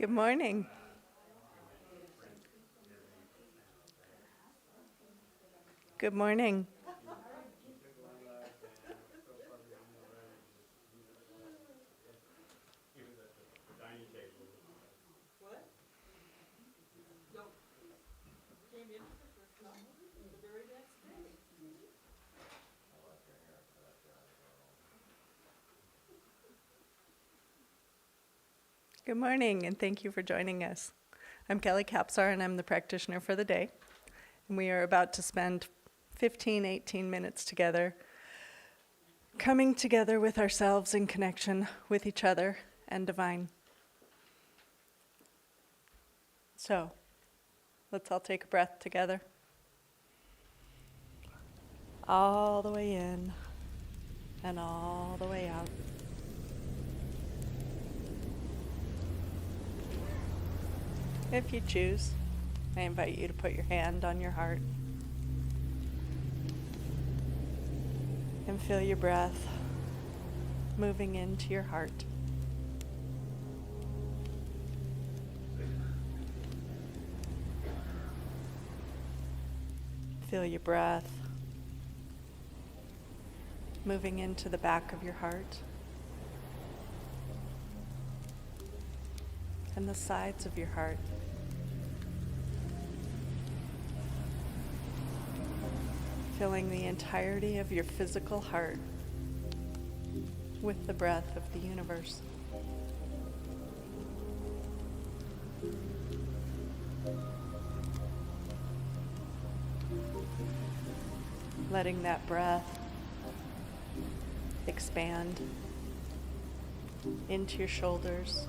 Good morning. Good morning. Good morning, and thank you for joining us. I'm Kelly Capsar, and I'm the practitioner for the day. And we are about to spend 18 minutes together, coming together with ourselves in connection with each other and divine. So, let's all take a breath together. All the way in and all the way out. If you choose, I invite you to put your hand on your heart and feel your breath moving into your heart. Feel your breath moving into the back of your heart and the sides of your heart. Filling the entirety of your physical heart with the breath of the universe. Letting that breath expand into your shoulders,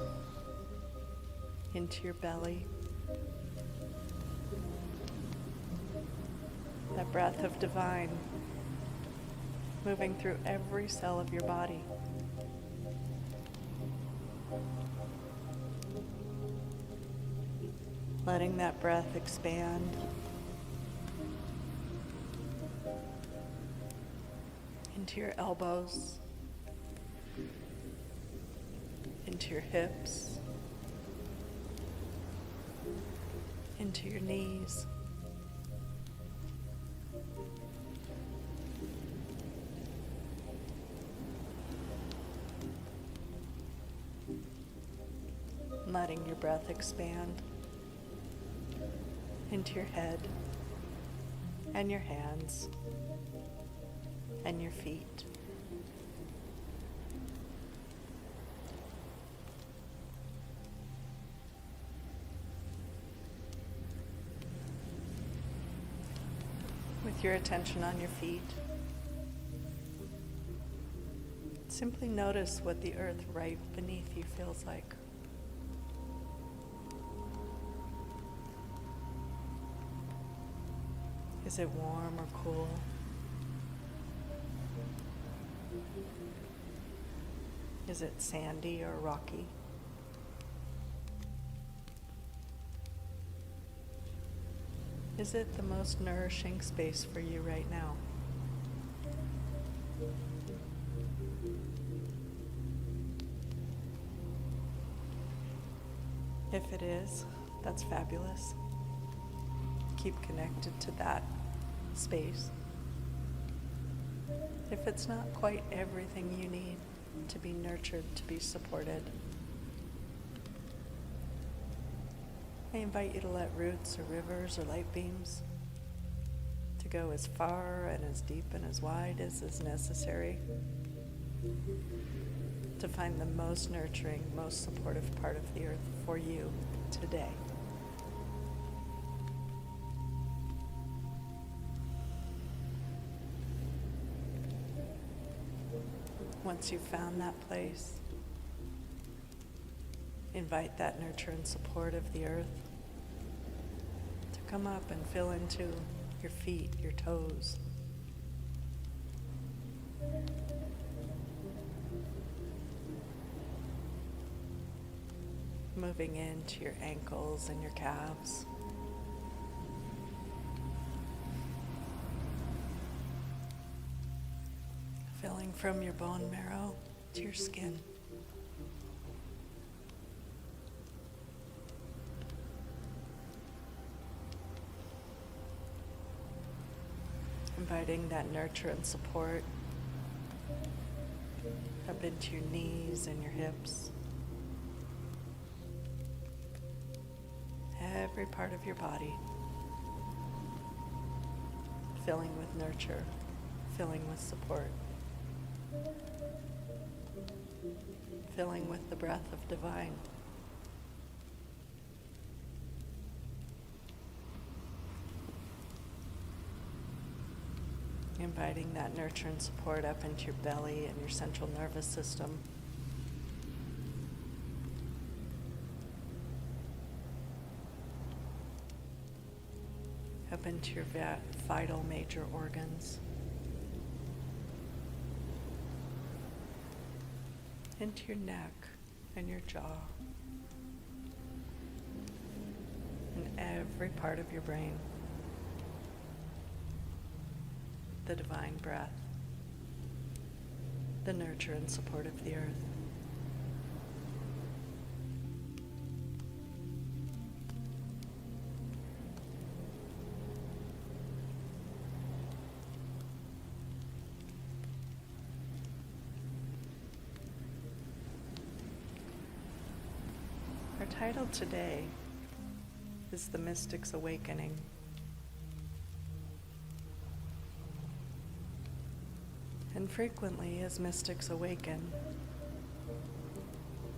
into your belly. That breath of divine moving through every cell of your body. Letting that breath expand into your elbows, into your hips, into your knees. Letting your breath expand into your head and your hands and your feet. With your attention on your feet, simply notice what the earth right beneath you feels like. Is it warm or cool? Is it sandy or rocky? Is it the most nourishing space for you right now? If it is, that's fabulous. Keep connected to that space. If it's not quite everything you need to be nurtured, to be supported, I invite you to let roots or rivers or light beams to go as far and as deep and as wide as is necessary to find the most nurturing, most supportive part of the earth for you today. Once you've found that place, invite that nurture and support of the earth to come up and fill into your feet, your toes. Moving into your ankles and your calves. Filling from your bone marrow to your skin. Inviting that nurture and support up into your knees and your hips. Every part of your body filling with nurture, filling with support, filling with the breath of divine. Inviting that nurture and support up into your belly and your central nervous system. Up into your vital major organs. Into your neck and your jaw. And every part of your brain. The divine breath, the nurture and support of the earth. Our title today is The Mystic's Awakening. And frequently, as mystics awaken,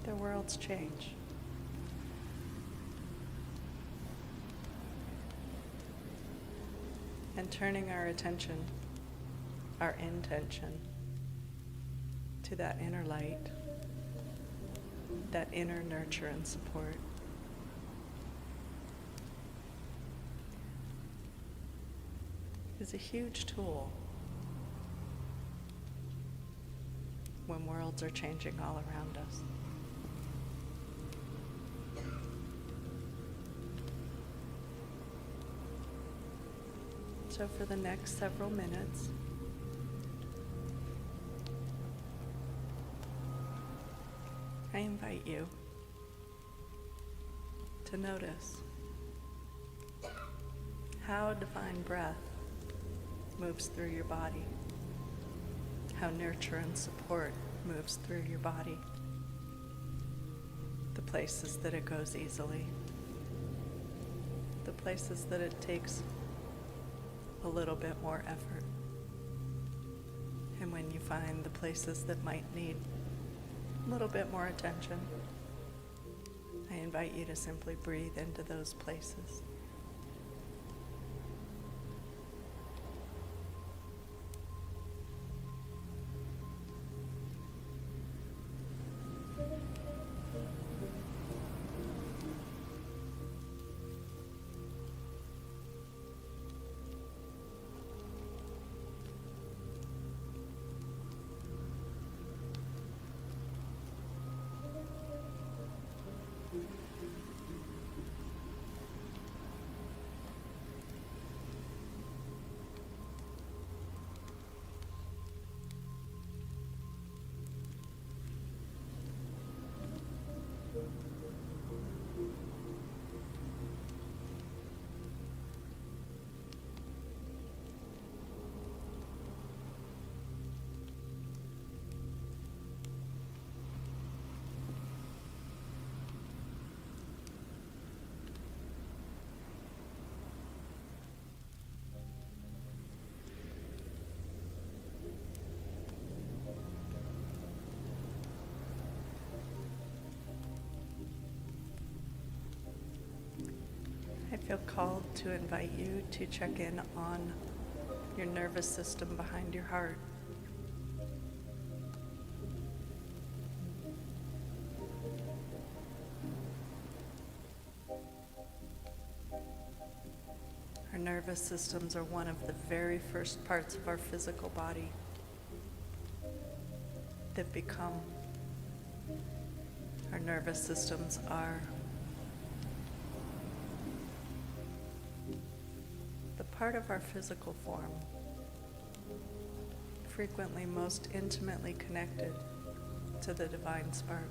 their worlds change. And turning our attention, our intention, to that inner light, that inner nurture and support, is a huge tool when worlds are changing all around us. So for the next several minutes, I invite you to notice how divine breath moves through your body, how nurture and support moves through your body, the places that it goes easily, the places that it takes a little bit more effort, and when you find the places that might need a little bit more attention, I invite you to simply breathe into those places. I feel called to invite you to check in on your nervous system behind your heart. Our nervous systems are one of the very first parts of our physical body that become. Our nervous systems are the part of our physical form, frequently most intimately connected to the divine spark.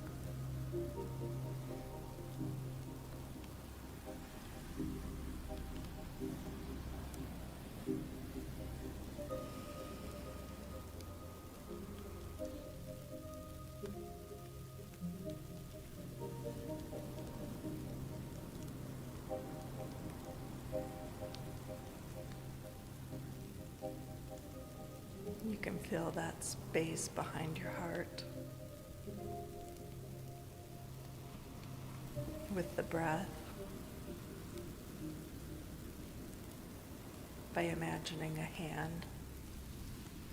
can feel that space behind your heart with the breath by imagining a hand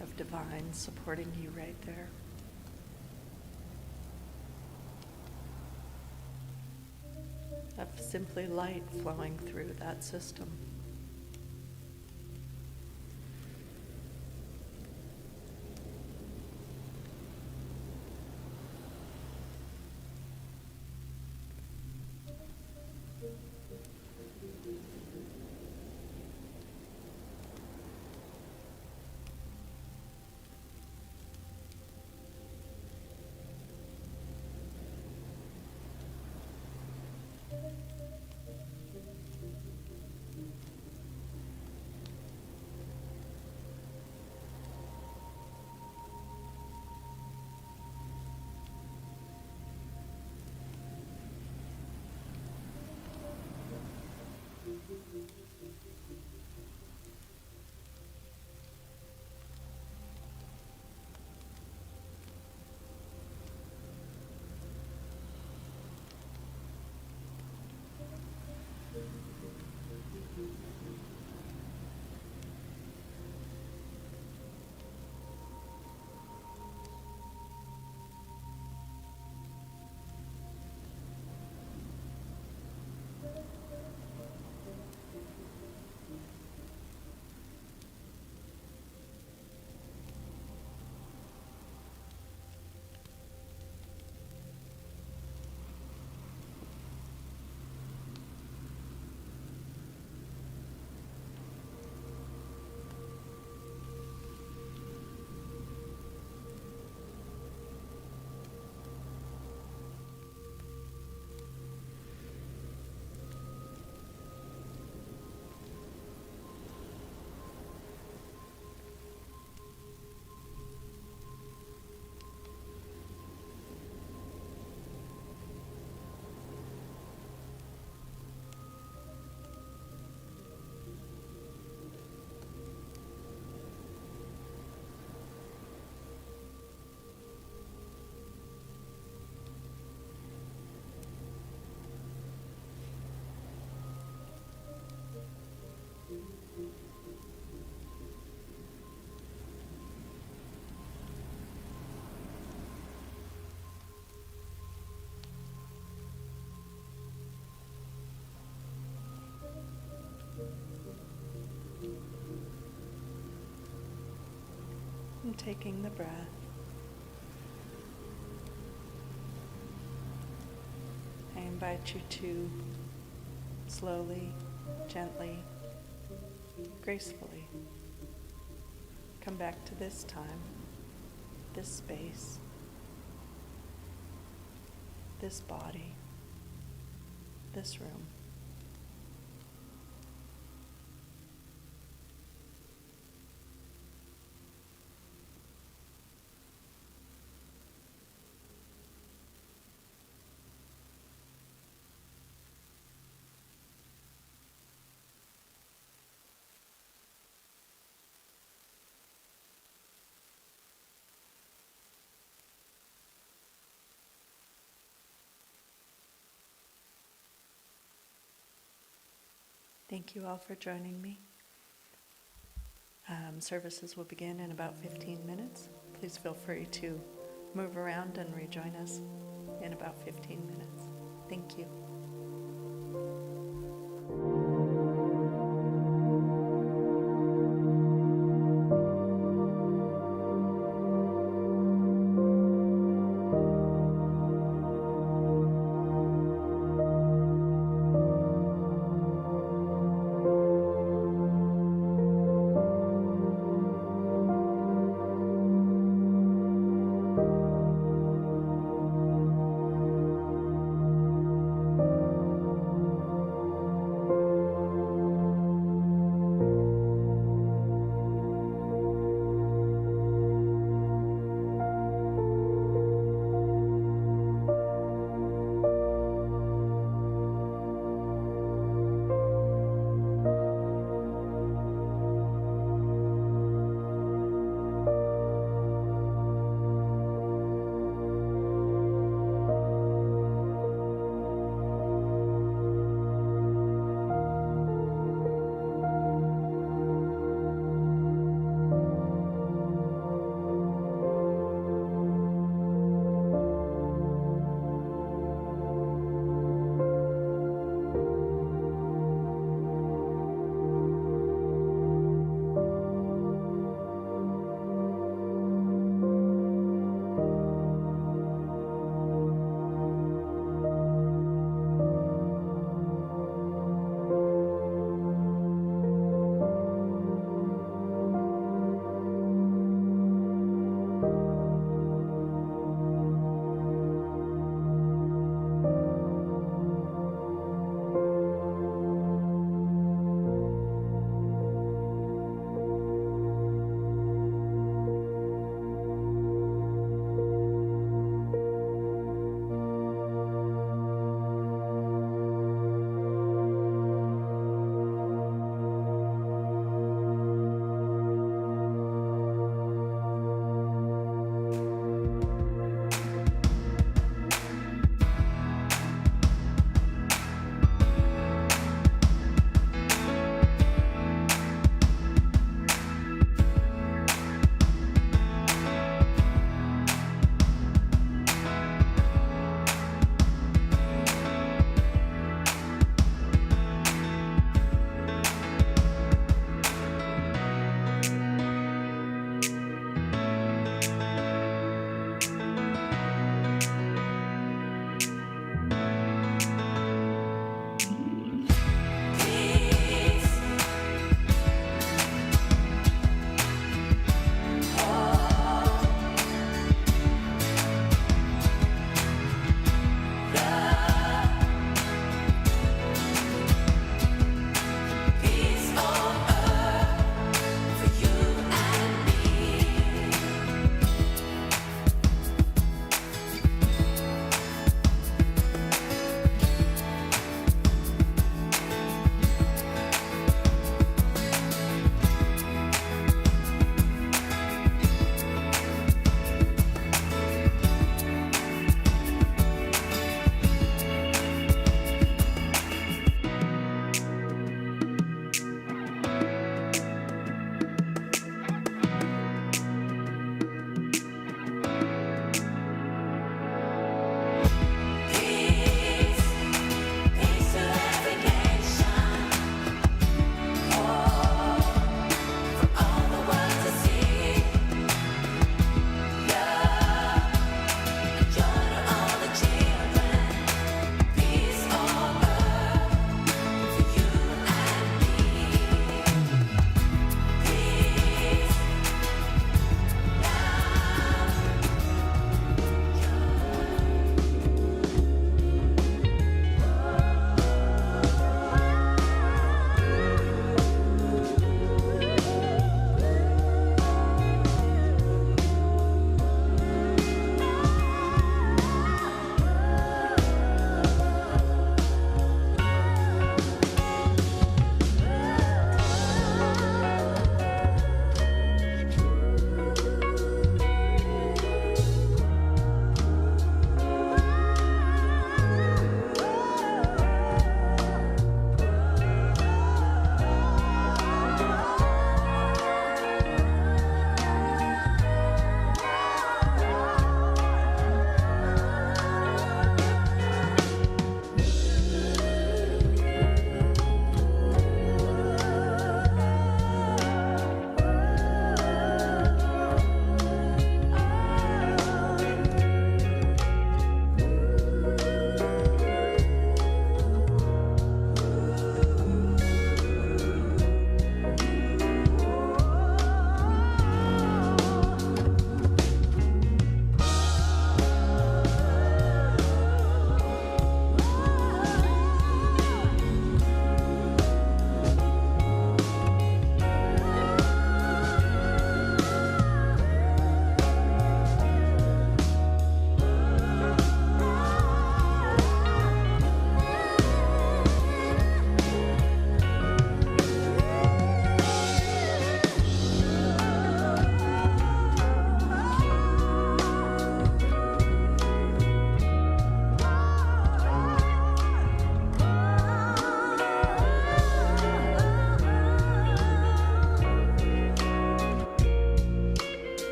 of divine supporting you right there. Of simply light flowing through that system. And taking the breath, I invite you to slowly, gently, gracefully come back to this time, this space, this body, this room. Thank you all for joining me. Services will begin in about 15 minutes. Please feel free to move around and rejoin us in about 15 minutes. Thank you.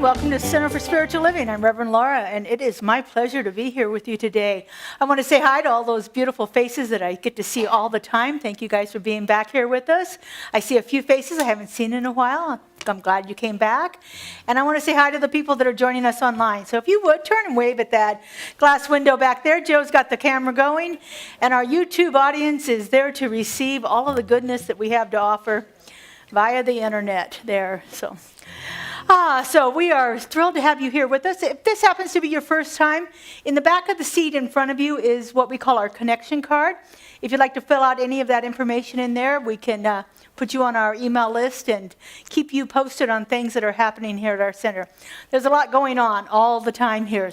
Welcome to Center for Spiritual Living. I'm Reverend Laura, and it is my pleasure to be here with you today. I want to say hi to all those beautiful faces that I get to see all the time. Thank you guys for being back here with us. I see a few faces I haven't seen in a while. I'm glad you came back. And I want to say hi to the people that are joining us online. So if you would, turn and wave at that glass window back there. Joe's got the camera going. And our YouTube audience is there to receive all of the goodness that we have to offer via the internet there. So we are thrilled to have you here with us. If this happens to be your first time, in the back of the seat in front of you is what we call our connection card. If you'd like to fill out any of that information in there, we can put you on our email list and keep you posted on things that are happening here at our center. There's a lot going on all the time here.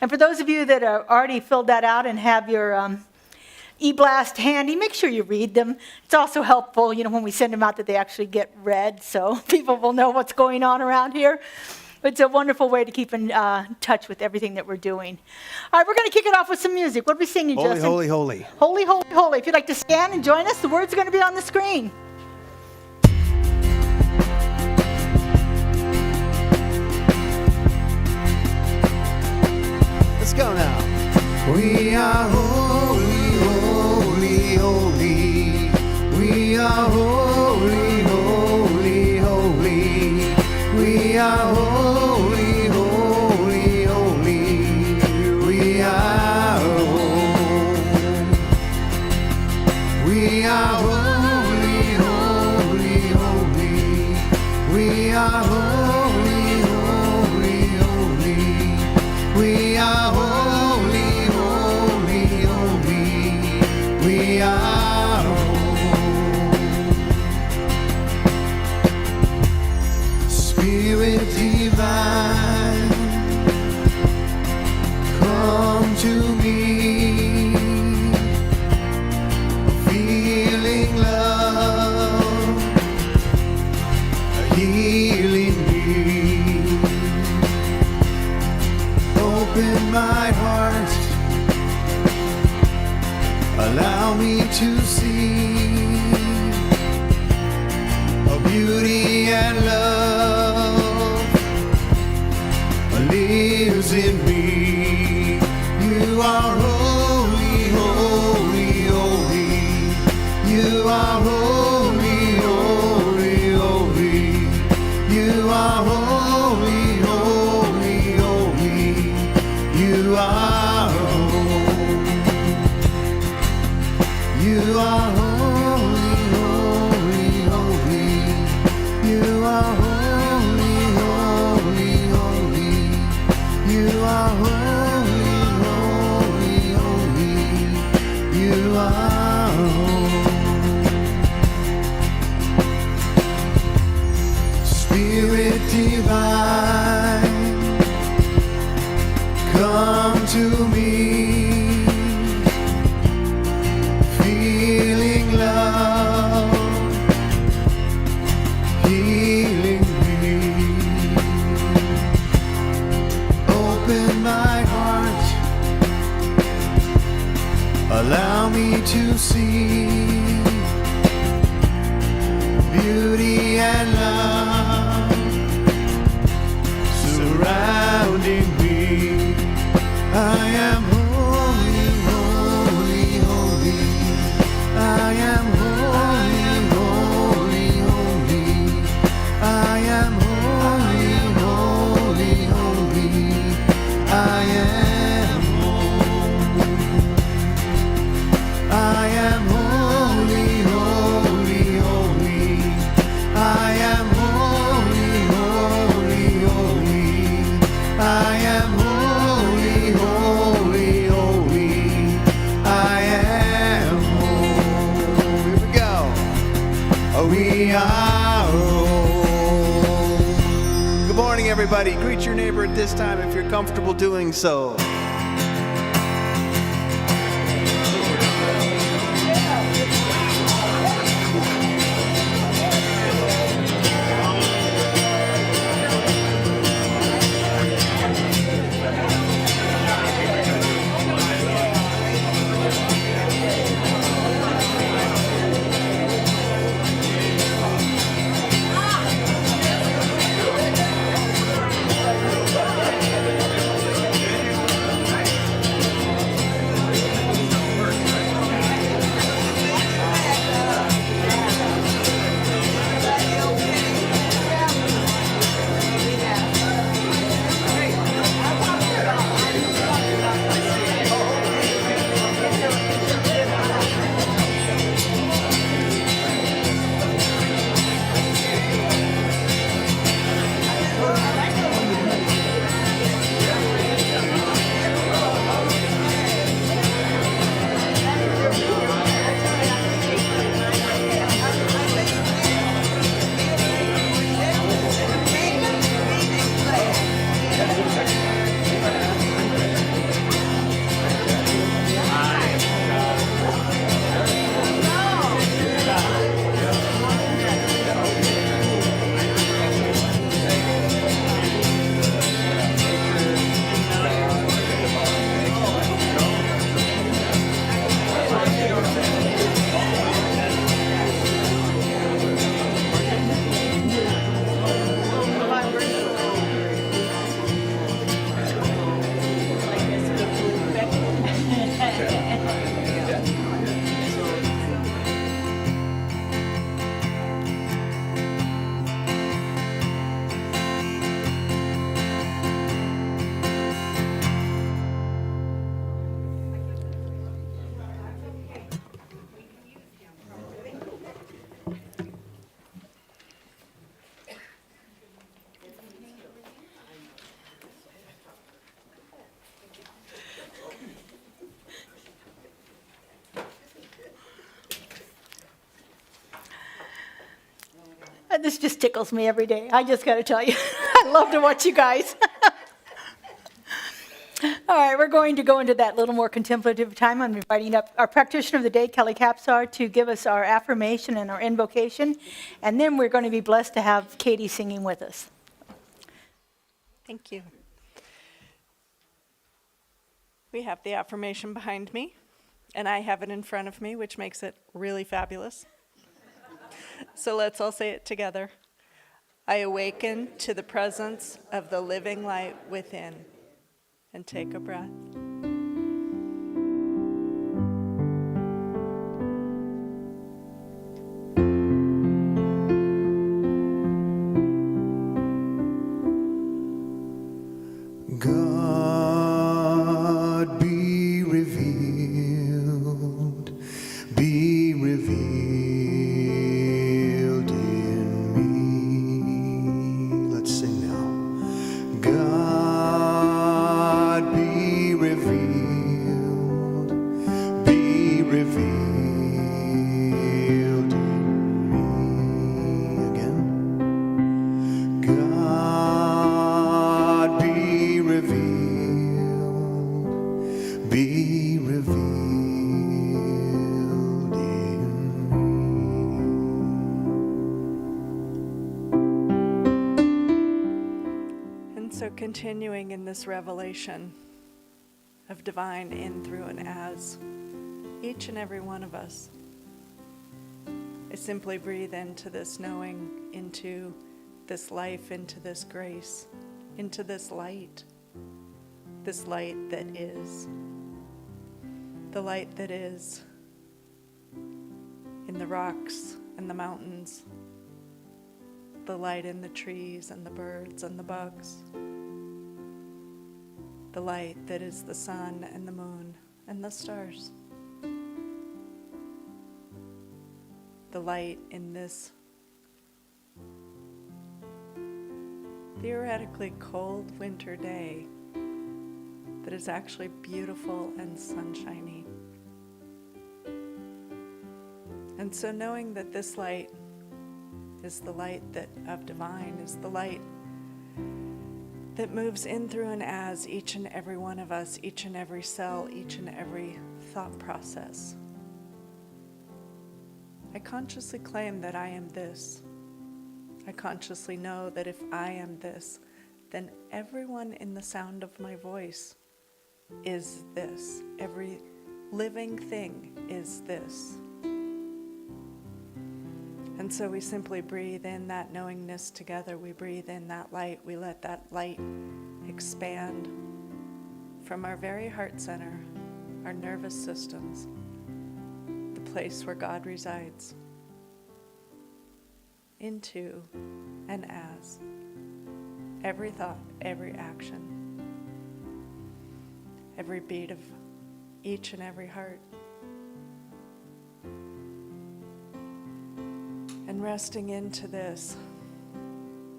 And for those of you that are already filled that out and have your e-blast handy, make sure you read them. It's also helpful, when we send them out, that they actually get read, so people will know what's going on around here. It's a wonderful way to keep in touch with everything that we're doing. All right, we're going to kick it off with some music. What are we singing, Holy, Justin? holy, holy. Holy, holy, holy. If you'd like to stand and join us, the words are going to be on the screen. Let's go now. We are holy, holy, holy. We are holy, holy, holy. We are holy, holy, holy. We are holy. We are holy, holy, holy. We are holy, holy, holy. We are holy, holy, holy. We are holy. Spirit divine, come to me, feeling love, healing me. Open my heart, allow me to see a beauty and love lives in me. You are holy, holy, holy. You are holy, holy, holy. You are holy, holy, holy. You are holy. You are holy, holy, holy. You are holy, holy, holy. You are holy, holy, holy. You are holy. Spirit divine, come to me, feeling love, healing me. Open my heart, allow me to see beauty and love surrounding me. I am holy, holy, holy. I am holy, holy, holy. I am holy, holy, holy. I am holy. I am holy, holy, holy. I am holy, holy, holy. I am holy, holy, holy. I am holy. Here we go. We are holy. Good morning, everybody. Greet your neighbor at this time if you're comfortable doing so. This just tickles me every day. I just got to tell you, I love to watch you guys. All right, we're going to go into that little more contemplative time. I'm inviting up our practitioner of the day, Kelly Capsar, to give us our affirmation and our invocation. And then we're going to be blessed to have Katie singing with us. Thank you. We have the affirmation behind me, and I have it in front of me, which makes it really fabulous. So let's all say it together. I awaken to the presence of the living light within. And take a breath. God be revealed in me. Let's sing now. God be revealed in me. Again. God be revealed in me. And so continuing in this revelation of divine in, through, and as each and every one of us, I simply breathe into this knowing, into this life, into this grace, into this light that is, the light that is in the rocks and the mountains, the light in the trees and the birds and the bugs, the light that is the sun and the moon and the stars, the light in this theoretically cold winter day that is actually beautiful and sunshiny. And so knowing that this light is the light that of divine, is the light that moves in, through, and as each and every one of us, each and every cell, each and every thought process. I consciously claim that I am this. I consciously know that if I am this, then everyone in the sound of my voice is this. Every living thing is this. And so we simply breathe in that knowingness together. We breathe in that light. We let that light expand from our very heart center, our nervous systems, the place where God resides, into and as every thought, every action, every beat of each and every heart. And resting into this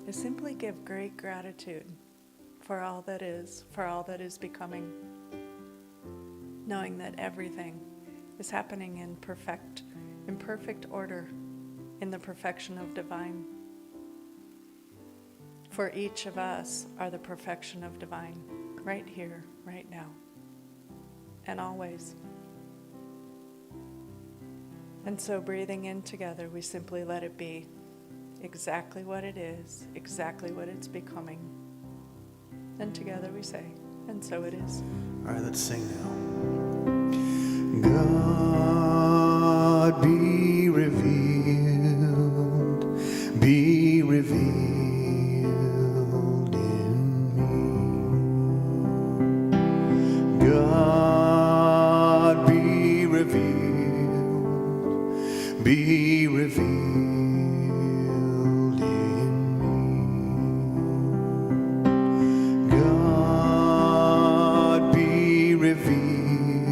is simply give great gratitude for all that is becoming, knowing that everything is happening in perfect order, in the perfection of divine. For each of us are the perfection of divine, right here, right now, and always. And so breathing in together, we simply let it be exactly what it is, exactly what it's becoming. And together we say, and so it is. All right, let's sing now. God be revealed in me. God be revealed in me. God be revealed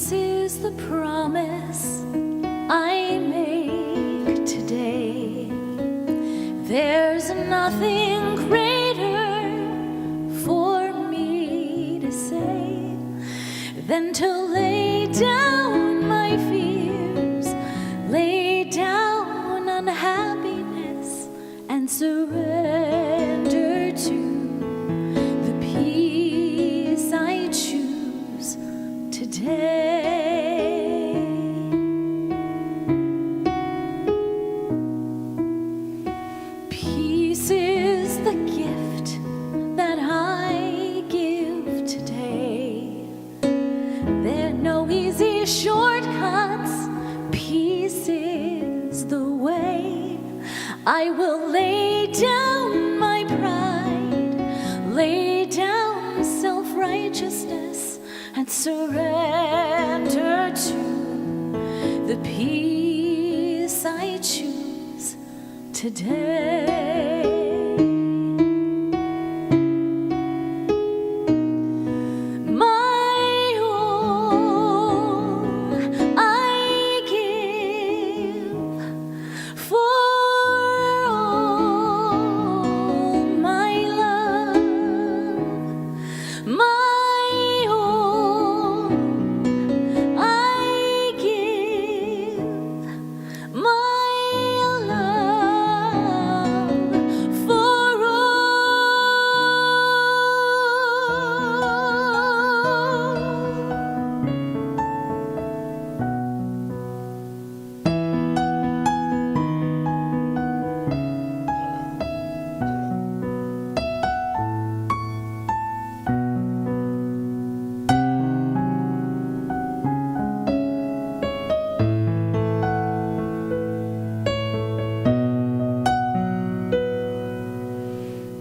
Peace is the promise I make today. There's nothing greater for me to say than to lay down my fears, lay down unhappiness, and surrender to the peace I choose today. Peace is the gift that I give today. There are no easy shortcuts. Peace is the way. I will lay down my pride, lay down self-righteousness, and surrender to the peace I choose today. My all I give, for all my love, my all I give, my love, for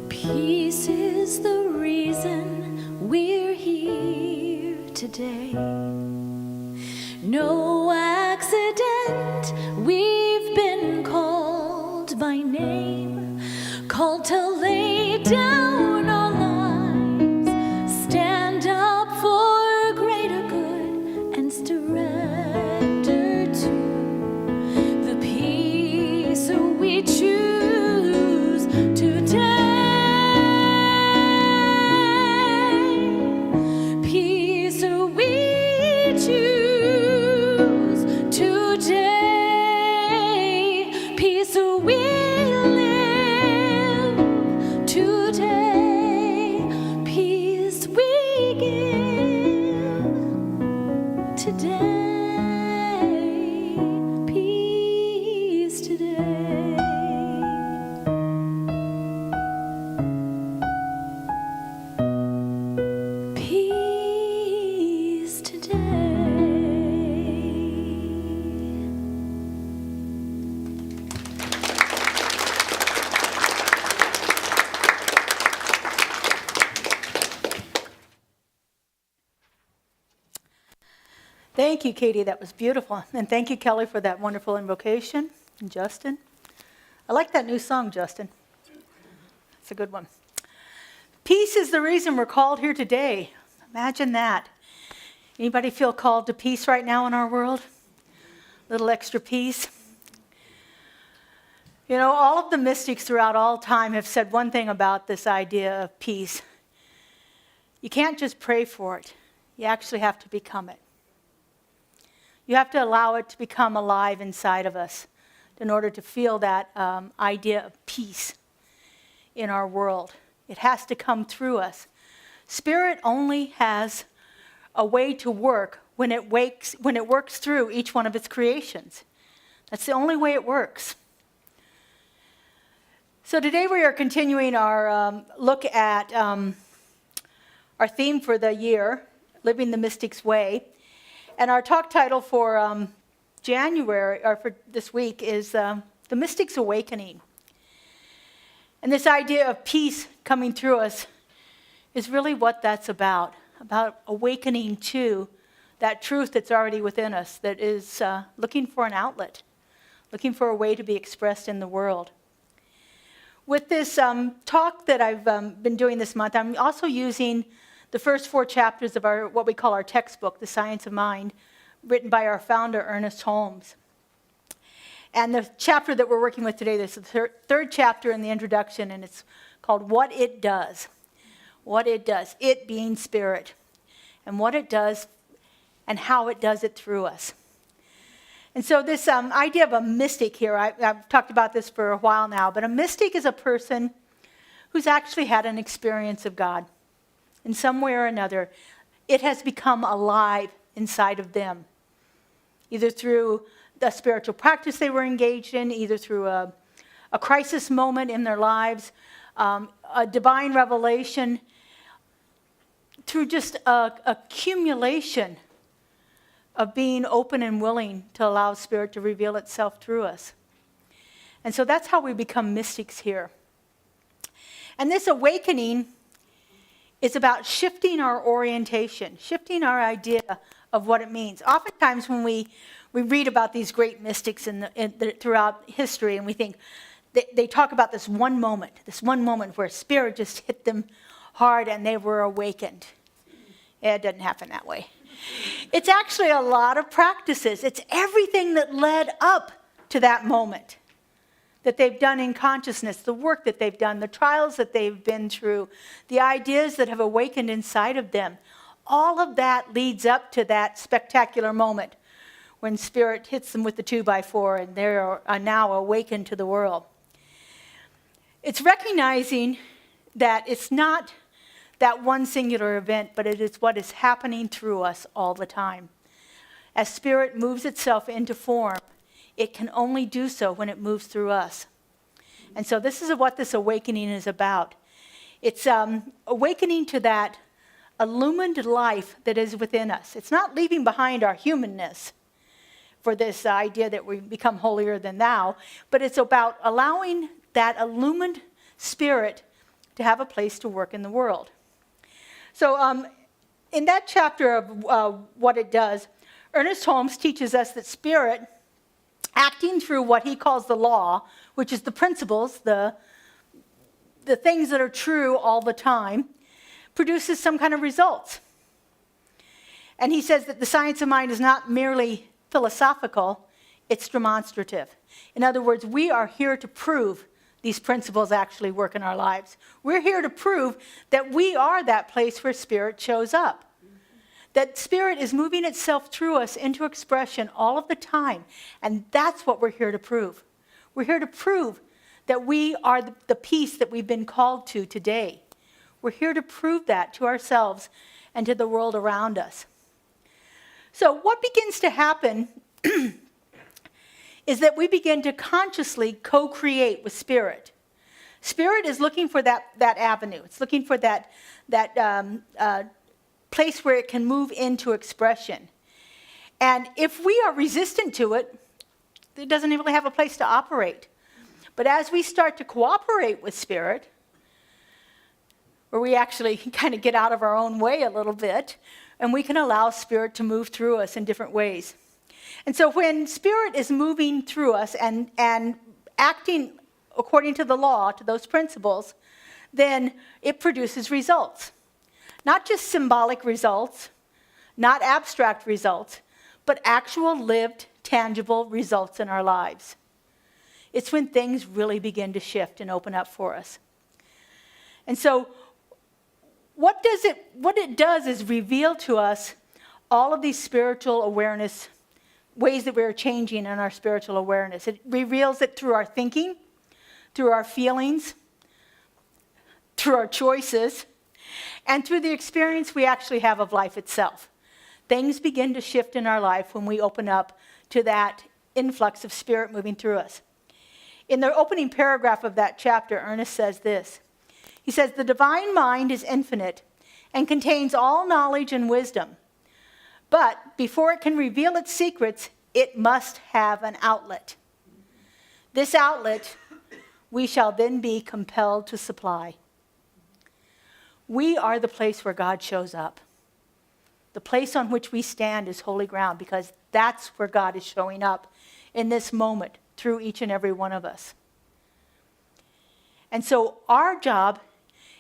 peace is the reason we're here today. No accident, we've been called by name, called to lay down our lives, stand up for greater good, and surrender to the peace we choose today. Peace we choose today. Peace we live today. Peace we give today. Peace today. Peace today. Thank you, Katie. That was beautiful. And thank you, Kelly, for that wonderful invocation. And Justin. I like that new song, Justin. It's a good one. Peace is the reason we're called here today. Imagine that. Anybody feel called to peace right now in our world? A little extra peace. You know, all of the mystics throughout all time have said one thing about this idea of peace. You can't just pray for it. You actually have to become it. You have to allow it to become alive inside of us in order to feel that idea of peace in our world. It has to come through us. Spirit only has a way to work when it works through each one of its creations. That's the only way it works. So today we are continuing our look at our theme for the year, Living the Mystic's Way. And our talk title for January, or for this week, is The Mystic's Awakening. And this idea of peace coming through us is really what that's about awakening to that truth that's already within us, that is looking for an outlet, looking for a way to be expressed in the world. With this talk that I've been doing this month, I'm also using the first 4 chapters of what we call our textbook, The Science of Mind, written by our founder, Ernest Holmes. And the chapter that we're working with today, this is the third chapter in the introduction, and it's called What It Does. What it does, it being spirit, and what it does and how it does it through us. And so this idea of a mystic here, I've talked about this for a while now, but a mystic is a person who's actually had an experience of God in some way or another. It has become alive inside of them, either through the spiritual practice they were engaged in, either through a crisis moment in their lives, a divine revelation, through just a accumulation of being open and willing to allow Spirit to reveal itself through us. And so that's how we become mystics here. And this awakening is about shifting our orientation, shifting our idea of what it means. Oftentimes when we read about these great mystics throughout history, and we think, they talk about this one moment where Spirit just hit them hard and they were awakened. It doesn't happen that way. It's actually a lot of practices. It's everything that led up to that moment that they've done in consciousness, the work that they've done, the trials that they've been through, the ideas that have awakened inside of them. All of that leads up to that spectacular moment when Spirit hits them with the 2x4 and they are now awakened to the world. It's recognizing that it's not that one singular event, but it is what is happening through us all the time. As Spirit moves itself into form, it can only do so when it moves through us. And so this is what this awakening is about. It's awakening to that illumined life that is within us. It's not leaving behind our humanness for this idea that we become holier than thou, but it's about allowing that illumined spirit to have a place to work in the world. So in that chapter of What It Does, Ernest Holmes teaches us that Spirit, acting through what he calls the law, which is the principles, the things that are true all the time, produces some kind of results. And he says that the science of mind is not merely philosophical, it's demonstrative. In other words, we are here to prove these principles actually work in our lives. We're here to prove that we are that place where Spirit shows up. That Spirit is moving itself through us into expression all of the time. And that's what we're here to prove. We're here to prove that we are the peace that we've been called to today. We're here to prove that to ourselves and to the world around us. So what begins to happen is that we begin to consciously co-create with Spirit. Spirit is looking for that avenue. It's looking for that place where it can move into expression. And if we are resistant to it, it doesn't really have a place to operate. But as we start to cooperate with Spirit, where we actually kind of get out of our own way a little bit, and we can allow Spirit to move through us in different ways. And so when Spirit is moving through us and acting according to the law, to those principles, then it produces results. Not just symbolic results, not abstract results, but actual lived, tangible results in our lives. It's when things really begin to shift and open up for us. And so what it does is reveal to us all of these spiritual awareness, ways that we're changing in our spiritual awareness. It reveals it through our thinking, through our feelings, through our choices, and through the experience we actually have of life itself. Things begin to shift in our life when we open up to that influx of Spirit moving through us. In the opening paragraph of that chapter, Ernest says this. He says, "The divine mind is infinite and contains all knowledge and wisdom. But before it can reveal its secrets, it must have an outlet. This outlet we shall then be compelled to supply." We are the place where God shows up. The place on which we stand is holy ground because that's where God is showing up in this moment through each and every one of us. And so our job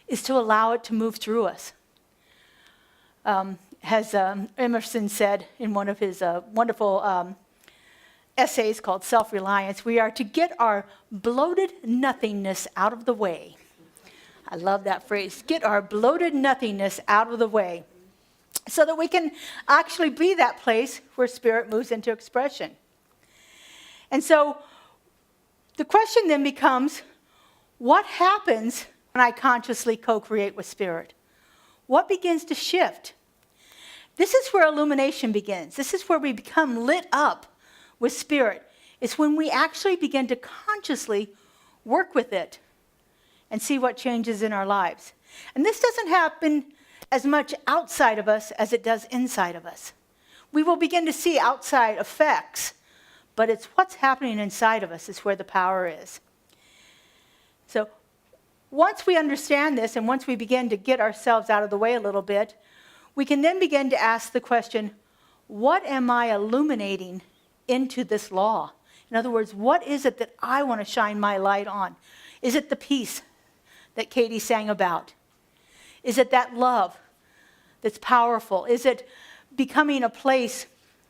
is to allow it to move through us. as Emerson said in one of his wonderful essays called Self-Reliance, we are to get our bloated nothingness out of the way. I love that phrase, get our bloated nothingness out of the way, so that we can actually be that place where spirit moves into expression. And so the question then becomes, what happens when I consciously co-create with spirit? What begins to shift? This is where illumination begins. This is where we become lit up with spirit. It's when we actually begin to consciously work with it and see what changes in our lives. And this doesn't happen as much outside of us as it does inside of us. We will begin to see outside effects, but it's what's happening inside of us is where the power is. So once we understand this and once we begin to get ourselves out of the way a little bit, we can then begin to ask the question, what am I illuminating into this law? In other words, what is it that I want to shine my light on? Is it the peace that Katie sang about? Is it that love that's powerful? Is it becoming a place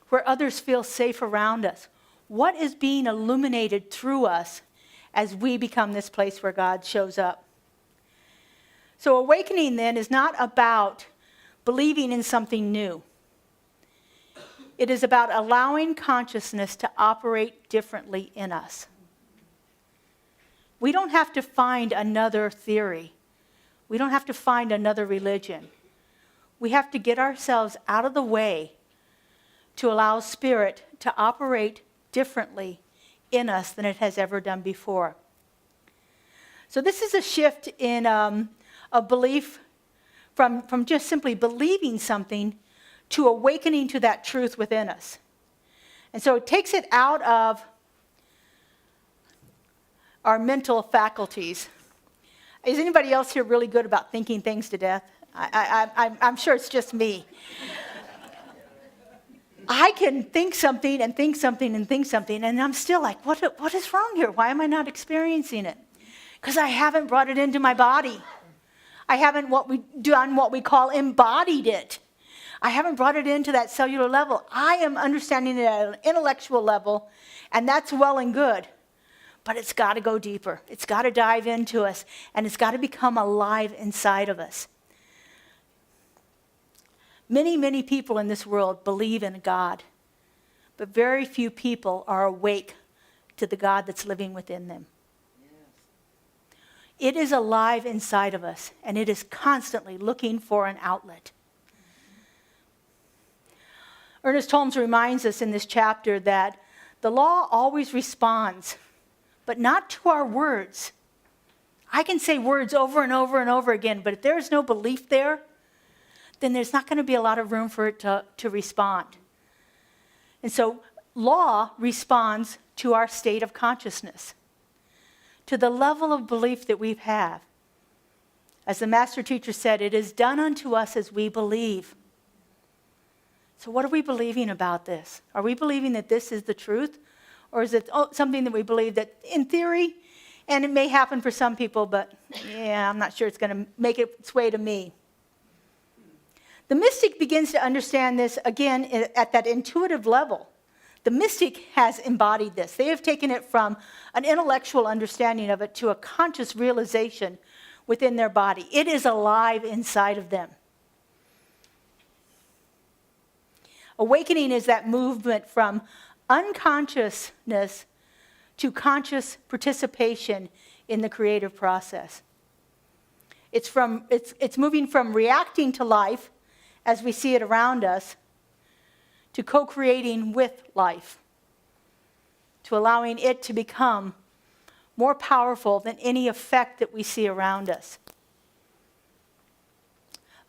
where others feel safe around us? What is being illuminated through us as we become this place where God shows up? So awakening then is not about believing in something new. It is about allowing consciousness to operate differently in us. We don't have to find another theory. We don't have to find another religion. We have to get ourselves out of the way to allow spirit to operate differently in us than it has ever done before. So this is a shift in a belief from just simply believing something to awakening to that truth within us. And so it takes it out of our mental faculties. Is anybody else here really good about thinking things to death? I'm sure it's just me. I can think something and think something and think something, and I'm still like, what is wrong here? Why am I not experiencing it? Because I haven't brought it into my body. I haven't done what we call embodied it. I haven't brought it into that cellular level. I am understanding it at an intellectual level, and that's well and good. But it's got to go deeper. It's got to dive into us, and it's got to become alive inside of us. Many, many people in this world believe in God, but very few people are awake to the God that's living within them. It is alive inside of us, and it is constantly looking for an outlet. Ernest Holmes reminds us in this chapter that the law always responds, but not to our words. I can say words over and over and over again, but if there is no belief there, then there's not going to be a lot of room for it to respond. And so law responds to our state of consciousness, to the level of belief that we have. As the master teacher said, it is done unto us as we believe. So what are we believing about this? Are we believing that this is the truth? Or is it something that we believe that in theory, and it may happen for some people, but yeah, I'm not sure it's going to make its way to me. The mystic begins to understand this again at that intuitive level. The mystic has embodied this. They have taken it from an intellectual understanding of it to a conscious realization within their body. It is alive inside of them. Awakening is that movement from unconsciousness to conscious participation in the creative process. It's moving from reacting to life as we see it around us to co-creating with life, to allowing it to become more powerful than any effect that we see around us.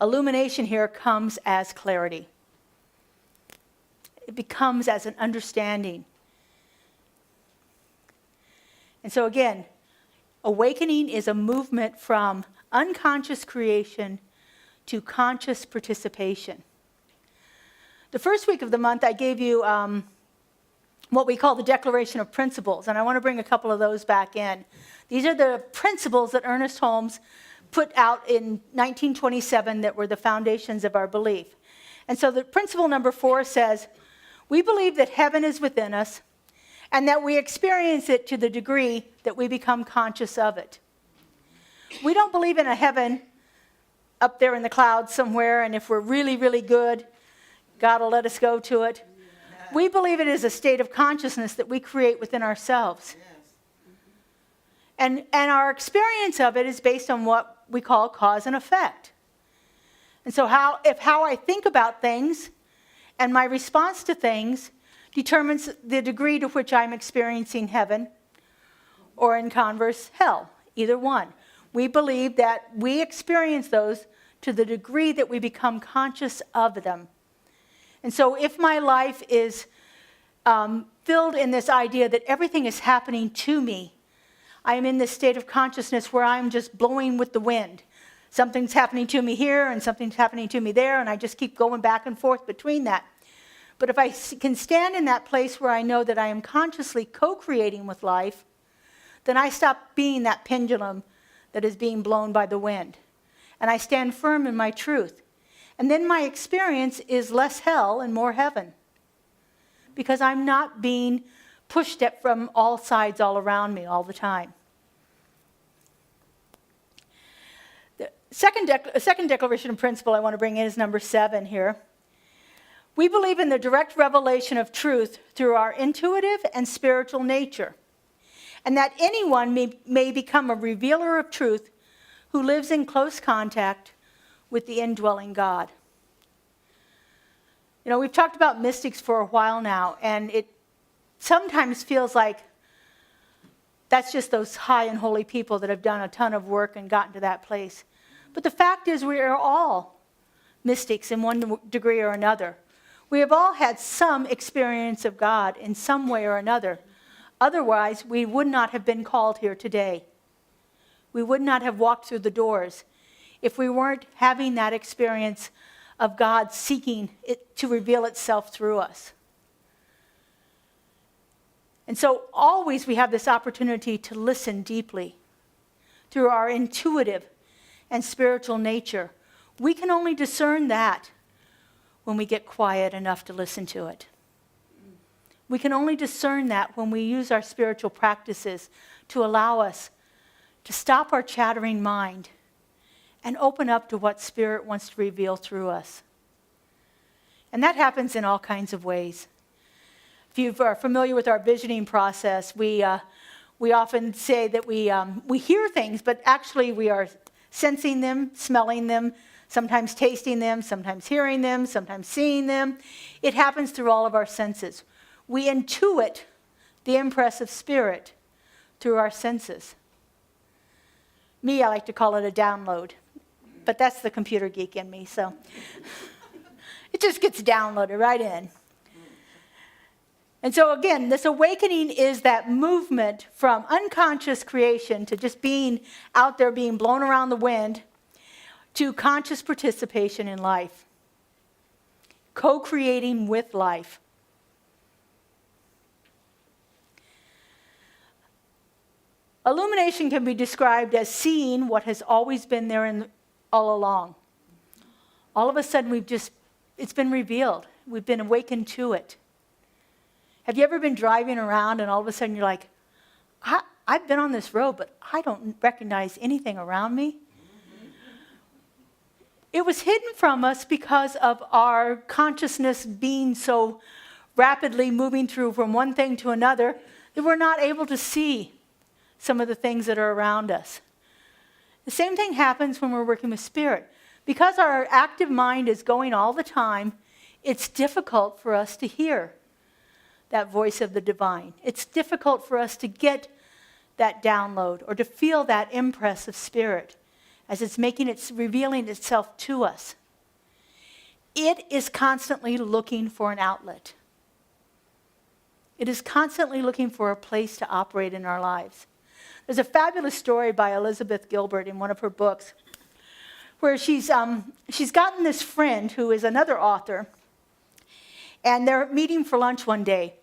Illumination here comes as clarity. It becomes as an understanding. And so again, awakening is a movement from unconscious creation to conscious participation. The first week of the month, I gave you what we call the Declaration of Principles, and I want to bring a couple of those back in. These are the principles that Ernest Holmes put out in 1927 that were the foundations of our belief. And so the principle number 4 says, we believe that heaven is within us and that we experience it to the degree that we become conscious of it. We don't believe in a heaven up there in the clouds somewhere, and if we're really, really good, God will let us go to it. We believe it is a state of consciousness that we create within ourselves. And our experience of it is based on what we call cause and effect. And so how I think about things and my response to things determines the degree to which I'm experiencing heaven or, in converse, hell, either one. We believe that we experience those to the degree that we become conscious of them. And so if my life is filled in this idea that everything is happening to me, I am in this state of consciousness where I'm just blowing with the wind. Something's happening to me here and something's happening to me there, and I just keep going back and forth between that. But if I can stand in that place where I know that I am consciously co-creating with life, then I stop being that pendulum that is being blown by the wind. And I stand firm in my truth. And then my experience is less hell and more heaven. Because I'm not being pushed at from all sides all around me all the time. The second declaration of principle I want to bring in is number 7 here. We believe in the direct revelation of truth through our intuitive and spiritual nature, and that anyone may become a revealer of truth who lives in close contact with the indwelling God. You know, we've talked about mystics for a while now, and it sometimes feels like that's just those high and holy people that have done a ton of work and gotten to that place. But the fact is, we are all mystics in one degree or another. We have all had some experience of God in some way or another. Otherwise, we would not have been called here today. We would not have walked through the doors if we weren't having that experience of God seeking it to reveal itself through us. And so always we have this opportunity to listen deeply through our intuitive and spiritual nature. We can only discern that when we get quiet enough to listen to it. We can only discern that when we use our spiritual practices to allow us to stop our chattering mind and open up to what Spirit wants to reveal through us. And that happens in all kinds of ways. If you are familiar with our visioning process, we often say that we hear things, but actually we are sensing them, smelling them, sometimes tasting them, sometimes hearing them, sometimes seeing them. It happens through all of our senses. We intuit the impress of Spirit through our senses. Me, I like to call it a download, but that's the computer geek in me, so it just gets downloaded right in. And so again, this awakening is that movement from unconscious creation to just being out there, being blown around the wind, to conscious participation in life, co-creating with life. Illumination can be described as seeing what has always been there all along. All of a sudden, it's been revealed. We've been awakened to it. Have you ever been driving around and all of a sudden you're like, I've been on this road, but I don't recognize anything around me? It was hidden from us because of our consciousness being so rapidly moving through from one thing to another that we're not able to see some of the things that are around us. The same thing happens when we're working with Spirit. Because our active mind is going all the time, it's difficult for us to hear that voice of the divine. It's difficult for us to get that download or to feel that impress of Spirit as it's revealing itself to us. It is constantly looking for an outlet. It is constantly looking for a place to operate in our lives. There's a fabulous story by Elizabeth Gilbert in one of her books where she's gotten this friend who is another author, and they're meeting for lunch one day.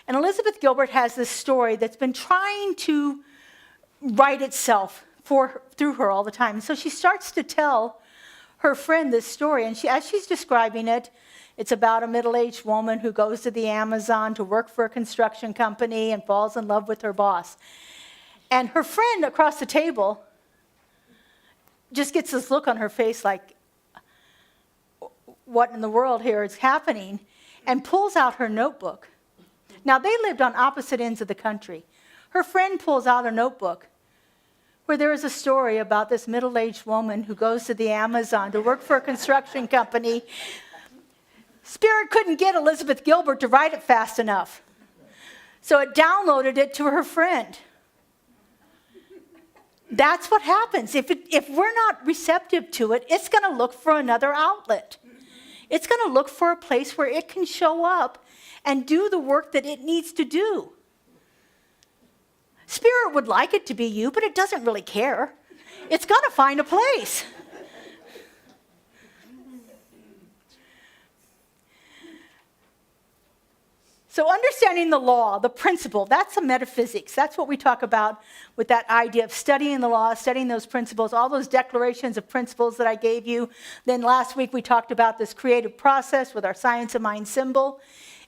And Elizabeth Gilbert has this story that's been trying to write itself through her all the time. And so she starts to tell her friend this story, and as she's describing it, it's about a middle-aged woman who goes to the Amazon to work for a construction company and falls in love with her boss. And her friend across the table just gets this look on her face like, what in the world here is happening, and pulls out her notebook. Now, they lived on opposite ends of the country. Her friend pulls out a notebook where there is a story about this middle-aged woman who goes to the Amazon to work for a construction company. Spirit couldn't get Elizabeth Gilbert to write it fast enough, so it downloaded it to her friend. That's what happens. If we're not receptive to it, it's going to look for another outlet. It's going to look for a place where it can show up and do the work that it needs to do. Spirit would like it to be you, but it doesn't really care. It's going to find a place. So understanding the law, the principle, that's the metaphysics. That's what we talk about with that idea of studying the law, studying those principles, all those declarations of principles that I gave you. Then last week we talked about this creative process with our science of mind symbol.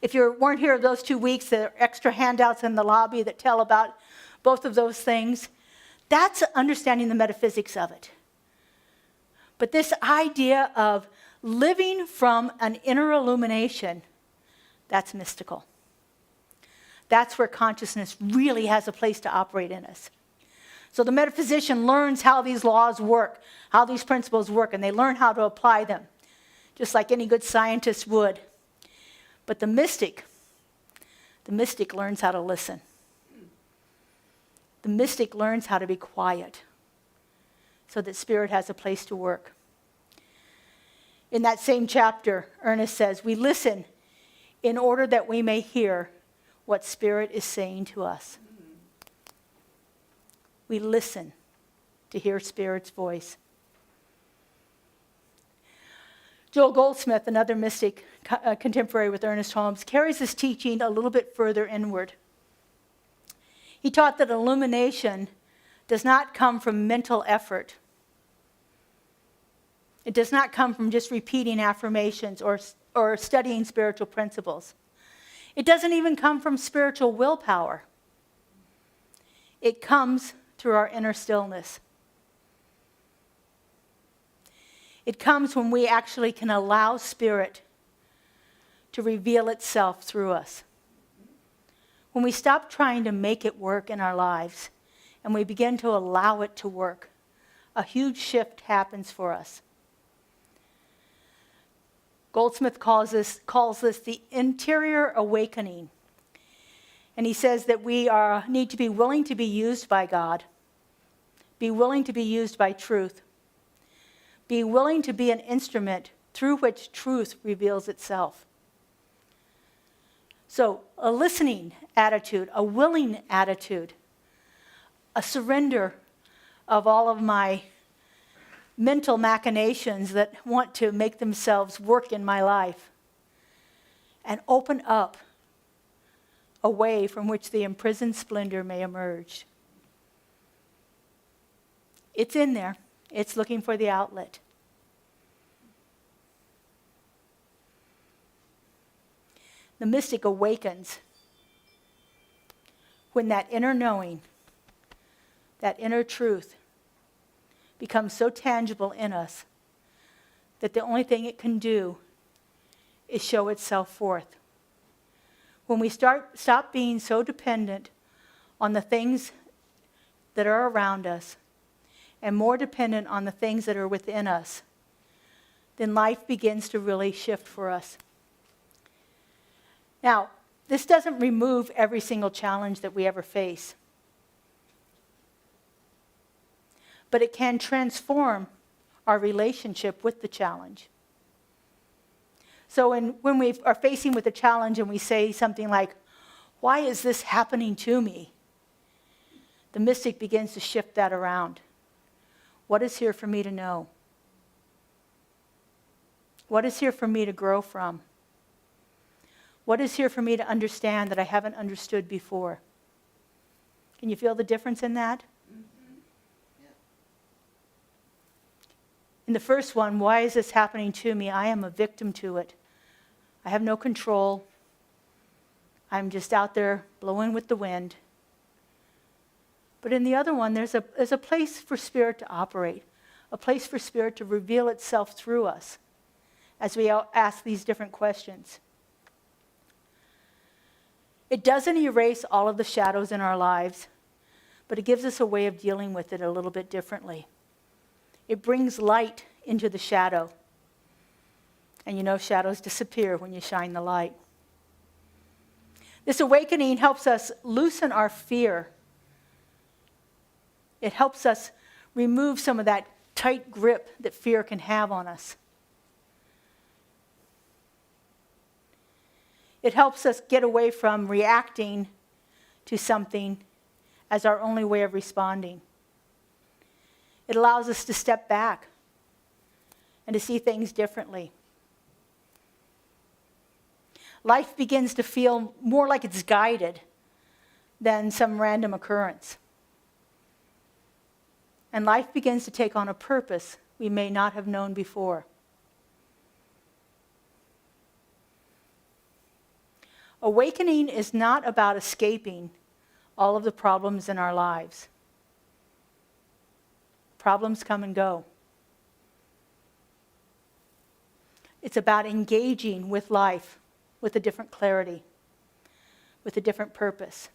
If you weren't here those 2 weeks, there are extra handouts in the lobby that tell about both of those things. That's understanding the metaphysics of it. But this idea of living from an inner illumination, that's mystical. That's where consciousness really has a place to operate in us. So the metaphysician learns how these laws work, how these principles work, and they learn how to apply them, just like any good scientist would. But the mystic learns how to listen. The mystic learns how to be quiet so that spirit has a place to work. In that same chapter, Ernest says, we listen in order that we may hear what Spirit is saying to us. We listen to hear Spirit's voice. Joel Goldsmith, another mystic contemporary with Ernest Holmes, carries this teaching a little bit further inward. He taught that illumination does not come from mental effort. It does not come from just repeating affirmations or studying spiritual principles. It doesn't even come from spiritual willpower. It comes through our inner stillness. It comes when we actually can allow Spirit to reveal itself through us. When we stop trying to make it work in our lives and we begin to allow it to work, a huge shift happens for us. Goldsmith calls this the interior awakening. And he says that we need to be willing to be used by God, be willing to be used by truth, be willing to be an instrument through which truth reveals itself. So a listening attitude, a willing attitude, a surrender of all of my mental machinations that want to make themselves work in my life, and open up a way from which the imprisoned splendor may emerge. It's in there. It's looking for the outlet. The mystic awakens when that inner knowing, that inner truth, becomes so tangible in us that the only thing it can do is show itself forth. When we stop being so dependent on the things that are around us and more dependent on the things that are within us, then life begins to really shift for us. Now, this doesn't remove every single challenge that we ever face, but it can transform our relationship with the challenge. So when we are facing with a challenge and we say something like, why is this happening to me? The mystic begins to shift that around. What is here for me to know? What is here for me to grow from? What is here for me to understand that I haven't understood before? Can you feel the difference in that? In the first one, why is this happening to me? I am a victim to it. I have no control. I'm just out there blowing with the wind. But in the other one, there's a place for Spirit to operate, a place for Spirit to reveal itself through us as we ask these different questions. It doesn't erase all of the shadows in our lives, but it gives us a way of dealing with it a little bit differently. It brings light into the shadow. And you know shadows disappear when you shine the light. This awakening helps us loosen our fear. It helps us remove some of that tight grip that fear can have on us. It helps us get away from reacting to something as our only way of responding. It allows us to step back and to see things differently. Life begins to feel more like it's guided than some random occurrence. And life begins to take on a purpose we may not have known before. Awakening is not about escaping all of the problems in our lives. Problems come and go. It's about engaging with life with a different clarity, with a different purpose.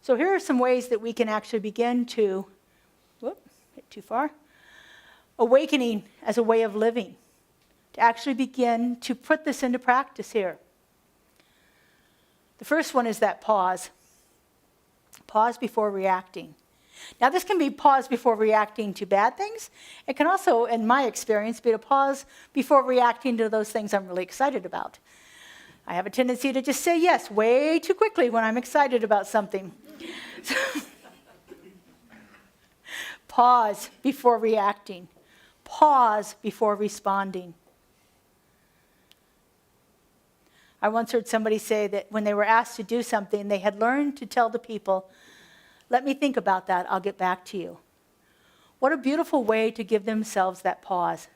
So here are some ways that we can actually begin to, hit too far, awakening as a way of living, to actually begin to put this into practice here. The first one is that pause. Pause before reacting. Now this can be pause before reacting to bad things. It can also, in my experience, be a pause before reacting to those things I'm really excited about. I have a tendency to just say yes way too quickly when I'm excited about something. Pause before reacting. Pause before responding. I once heard somebody say that when they were asked to do something, they had learned to tell the people, "Let me think about that, I'll get back to you." What a beautiful way to give themselves that pause.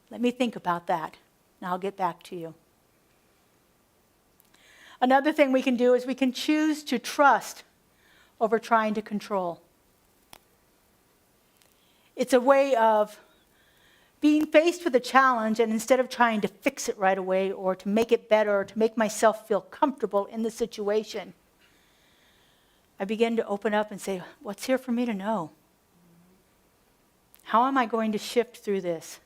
Let me think about that, and I'll get back to you. Another thing we can do is we can choose to trust over trying to control. It's a way of being faced with a challenge, and instead of trying to fix it right away or to make it better or to make myself feel comfortable in the situation, I begin to open up and say, what's here for me to know? How am I going to shift through this?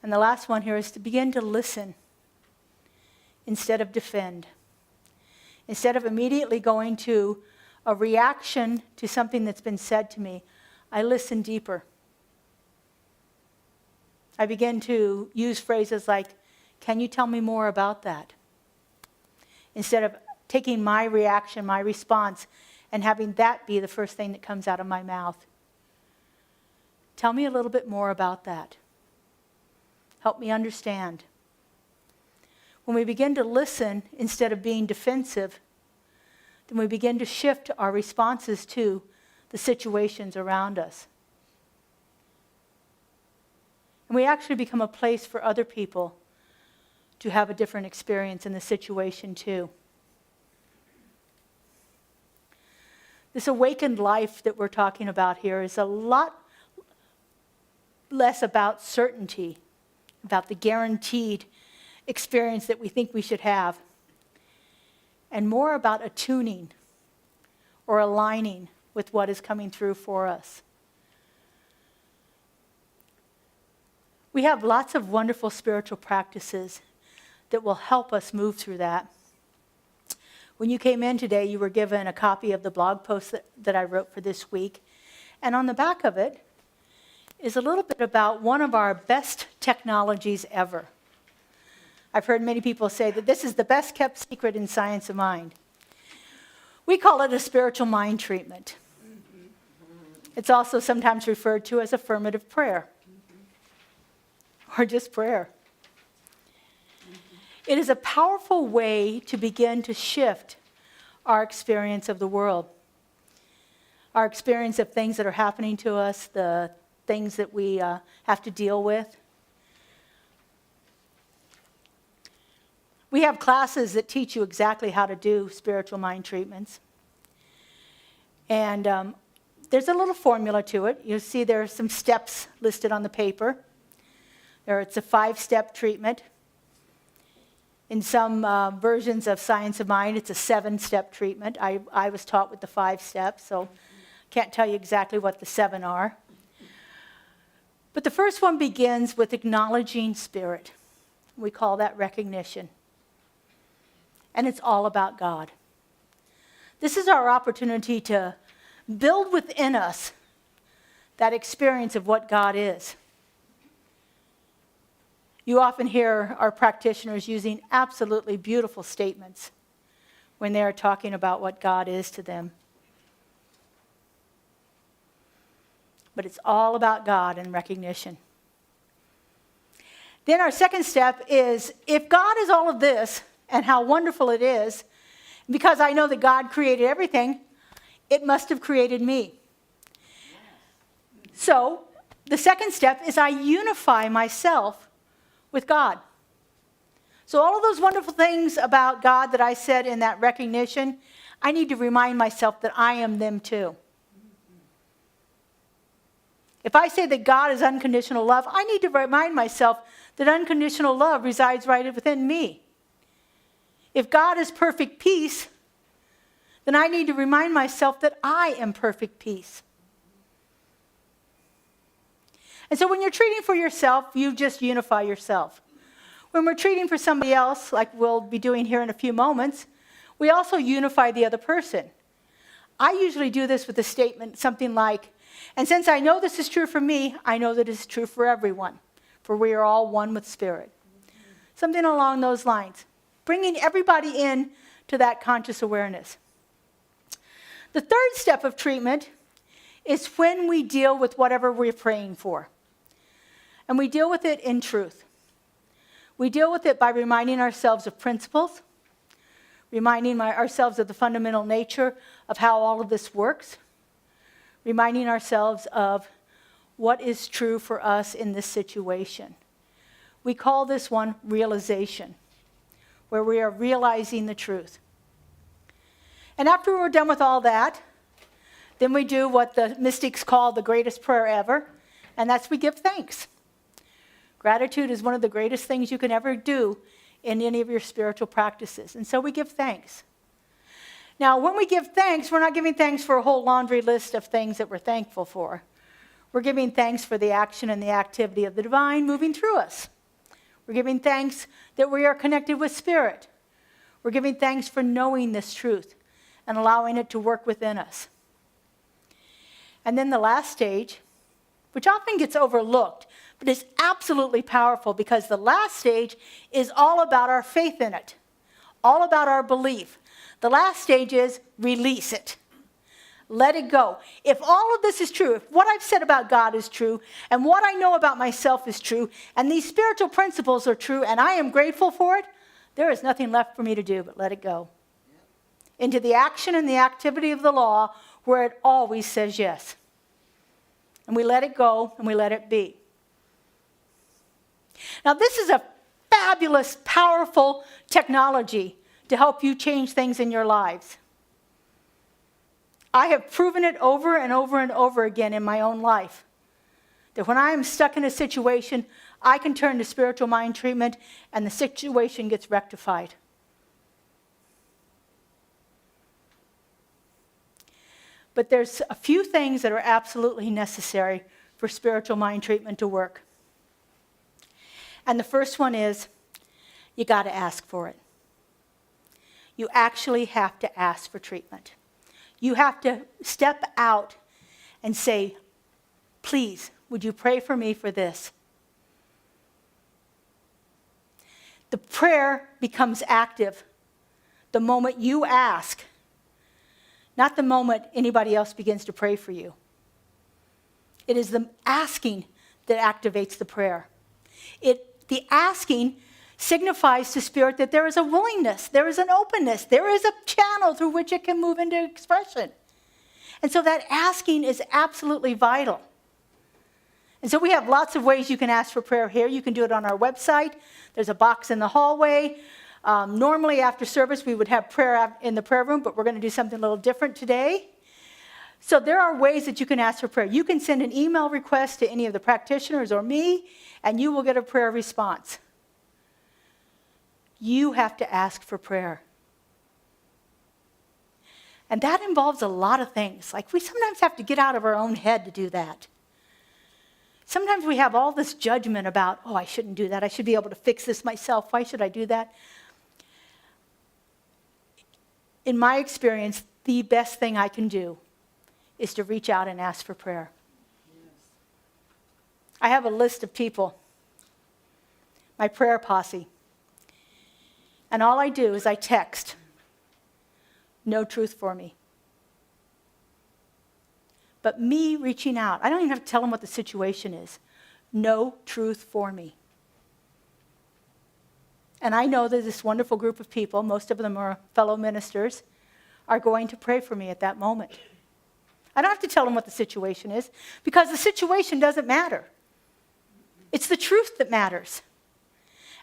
And the last one here is to begin to listen instead of defend. Instead of immediately going to a reaction to something that's been said to me, I listen deeper. I begin to use phrases like, can you tell me more about that? Instead of taking my reaction, my response, and having that be the first thing that comes out of my mouth. Tell me a little bit more about that. Help me understand. When we begin to listen instead of being defensive, then we begin to shift our responses to the situations around us. And we actually become a place for other people to have a different experience in the situation too. This awakened life that we're talking about here is a lot less about certainty, about the guaranteed experience that we think we should have, and more about attuning or aligning with what is coming through for us. We have lots of wonderful spiritual practices that will help us move through that. When you came in today, you were given a copy of the blog post that I wrote for this week. And on the back of it is a little bit about one of our best technologies ever. I've heard many people say that this is the best kept secret in science of mind. We call it a spiritual mind treatment. It's also sometimes referred to as affirmative prayer, or just prayer. It is a powerful way to begin to shift our experience of the world, our experience of things that are happening to us, the things that we have to deal with. We have classes that teach you exactly how to do spiritual mind treatments. And there's a little formula to it. You'll see there are some steps listed on the paper. It's a 5-step treatment. In some versions of Science of Mind, it's a 7-step treatment. I was taught with the 5 steps, so can't tell you exactly what the 7 are. But the first one begins with acknowledging spirit. We call that recognition. And it's all about God. This is our opportunity to build within us that experience of what God is. You often hear our practitioners using absolutely beautiful statements when they are talking about what God is to them. But it's all about God and recognition. Then our second step is, if God is all of this, and how wonderful it is, because I know that God created everything, it must have created me. So the second step is I unify myself with God. So all of those wonderful things about God that I said in that recognition, I need to remind myself that I am them too. If I say that God is unconditional love, I need to remind myself that unconditional love resides right within me. If God is perfect peace, then I need to remind myself that I am perfect peace. And so when you're treating for yourself, you just unify yourself. When we're treating for somebody else, like we'll be doing here in a few moments, we also unify the other person. I usually do this with a statement, something like, and since I know this is true for me, I know that it's true for everyone, for we are all one with Spirit. Something along those lines. Bringing everybody in to that conscious awareness. The third step of treatment is when we deal with whatever we're praying for. And we deal with it in truth. We deal with it by reminding ourselves of principles, reminding ourselves of the fundamental nature of how all of this works, reminding ourselves of what is true for us in this situation. We call this one realization, where we are realizing the truth. And after we're done with all that, then we do what the mystics call the greatest prayer ever, and that's we give thanks. Gratitude is one of the greatest things you can ever do in any of your spiritual practices, and so we give thanks. Now, when we give thanks, we're not giving thanks for a whole laundry list of things that we're thankful for. We're giving thanks for the action and the activity of the divine moving through us. We're giving thanks that we are connected with Spirit. We're giving thanks for knowing this truth and allowing it to work within us. And then the last stage, which often gets overlooked, but is absolutely powerful because the last stage is all about our faith in it, all about our belief. The last stage is release it. Let it go. If all of this is true, if what I've said about God is true, and what I know about myself is true, and these spiritual principles are true, and I am grateful for it, there is nothing left for me to do but let it go. Into the action and the activity of the law where it always says yes. And we let it go and we let it be. Now this is a fabulous, powerful technology to help you change things in your lives. I have proven it over and over and over again in my own life. That when I am stuck in a situation, I can turn to spiritual mind treatment and the situation gets rectified. But there's a few things that are absolutely necessary for spiritual mind treatment to work. And the first one is, you got to ask for it. You actually have to ask for treatment. You have to step out and say, please, would you pray for me for this? The prayer becomes active the moment you ask, not the moment anybody else begins to pray for you. It is the asking that activates the prayer. The asking signifies to Spirit that there is a willingness, there is an openness, there is a channel through which it can move into expression. And so that asking is absolutely vital. And so we have lots of ways you can ask for prayer here. You can do it on our website. There's a box in the hallway. Normally after service we would have prayer in the prayer room, but we're going to do something a little different today. So there are ways that you can ask for prayer. You can send an email request to any of the practitioners or me, and you will get a prayer response. You have to ask for prayer. And that involves a lot of things. Like we sometimes have to get out of our own head to do that. Sometimes we have all this judgment about, oh, I shouldn't do that. I should be able to fix this myself. Why should I do that? In my experience, the best thing I can do is to reach out and ask for prayer. I have a list of people, my prayer posse. And all I do is I text, no truth for me. But me reaching out, I don't even have to tell them what the situation is. No truth for me. And I know that this wonderful group of people, most of them are fellow ministers, are going to pray for me at that moment. I don't have to tell them what the situation is, because the situation doesn't matter. It's the truth that matters.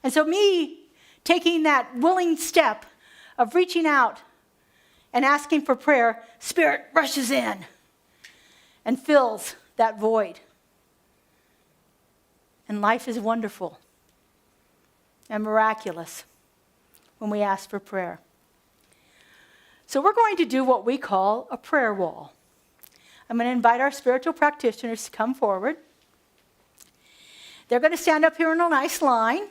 And so me taking that willing step of reaching out and asking for prayer, Spirit rushes in and fills that void. And life is wonderful and miraculous when we ask for prayer. So we're going to do what we call a prayer wall. I'm going to invite our spiritual practitioners to come forward. They're going to stand up here in a nice line.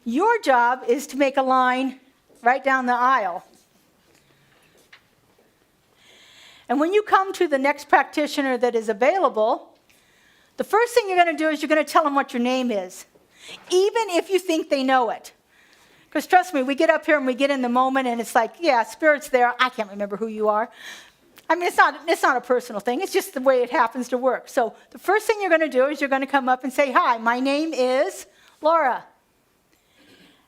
Your job is to make a line right down the aisle. And when you come to the next practitioner that is available, the first thing you're going to do is you're going to tell them what your name is, even if you think they know it. Because trust me, we get up here and we get in the moment and it's like, yeah, Spirit's there. I can't remember who you are. I mean, it's not a personal thing. It's just the way it happens to work. So the first thing you're going to do is you're going to come up and say, hi, my name is Laura.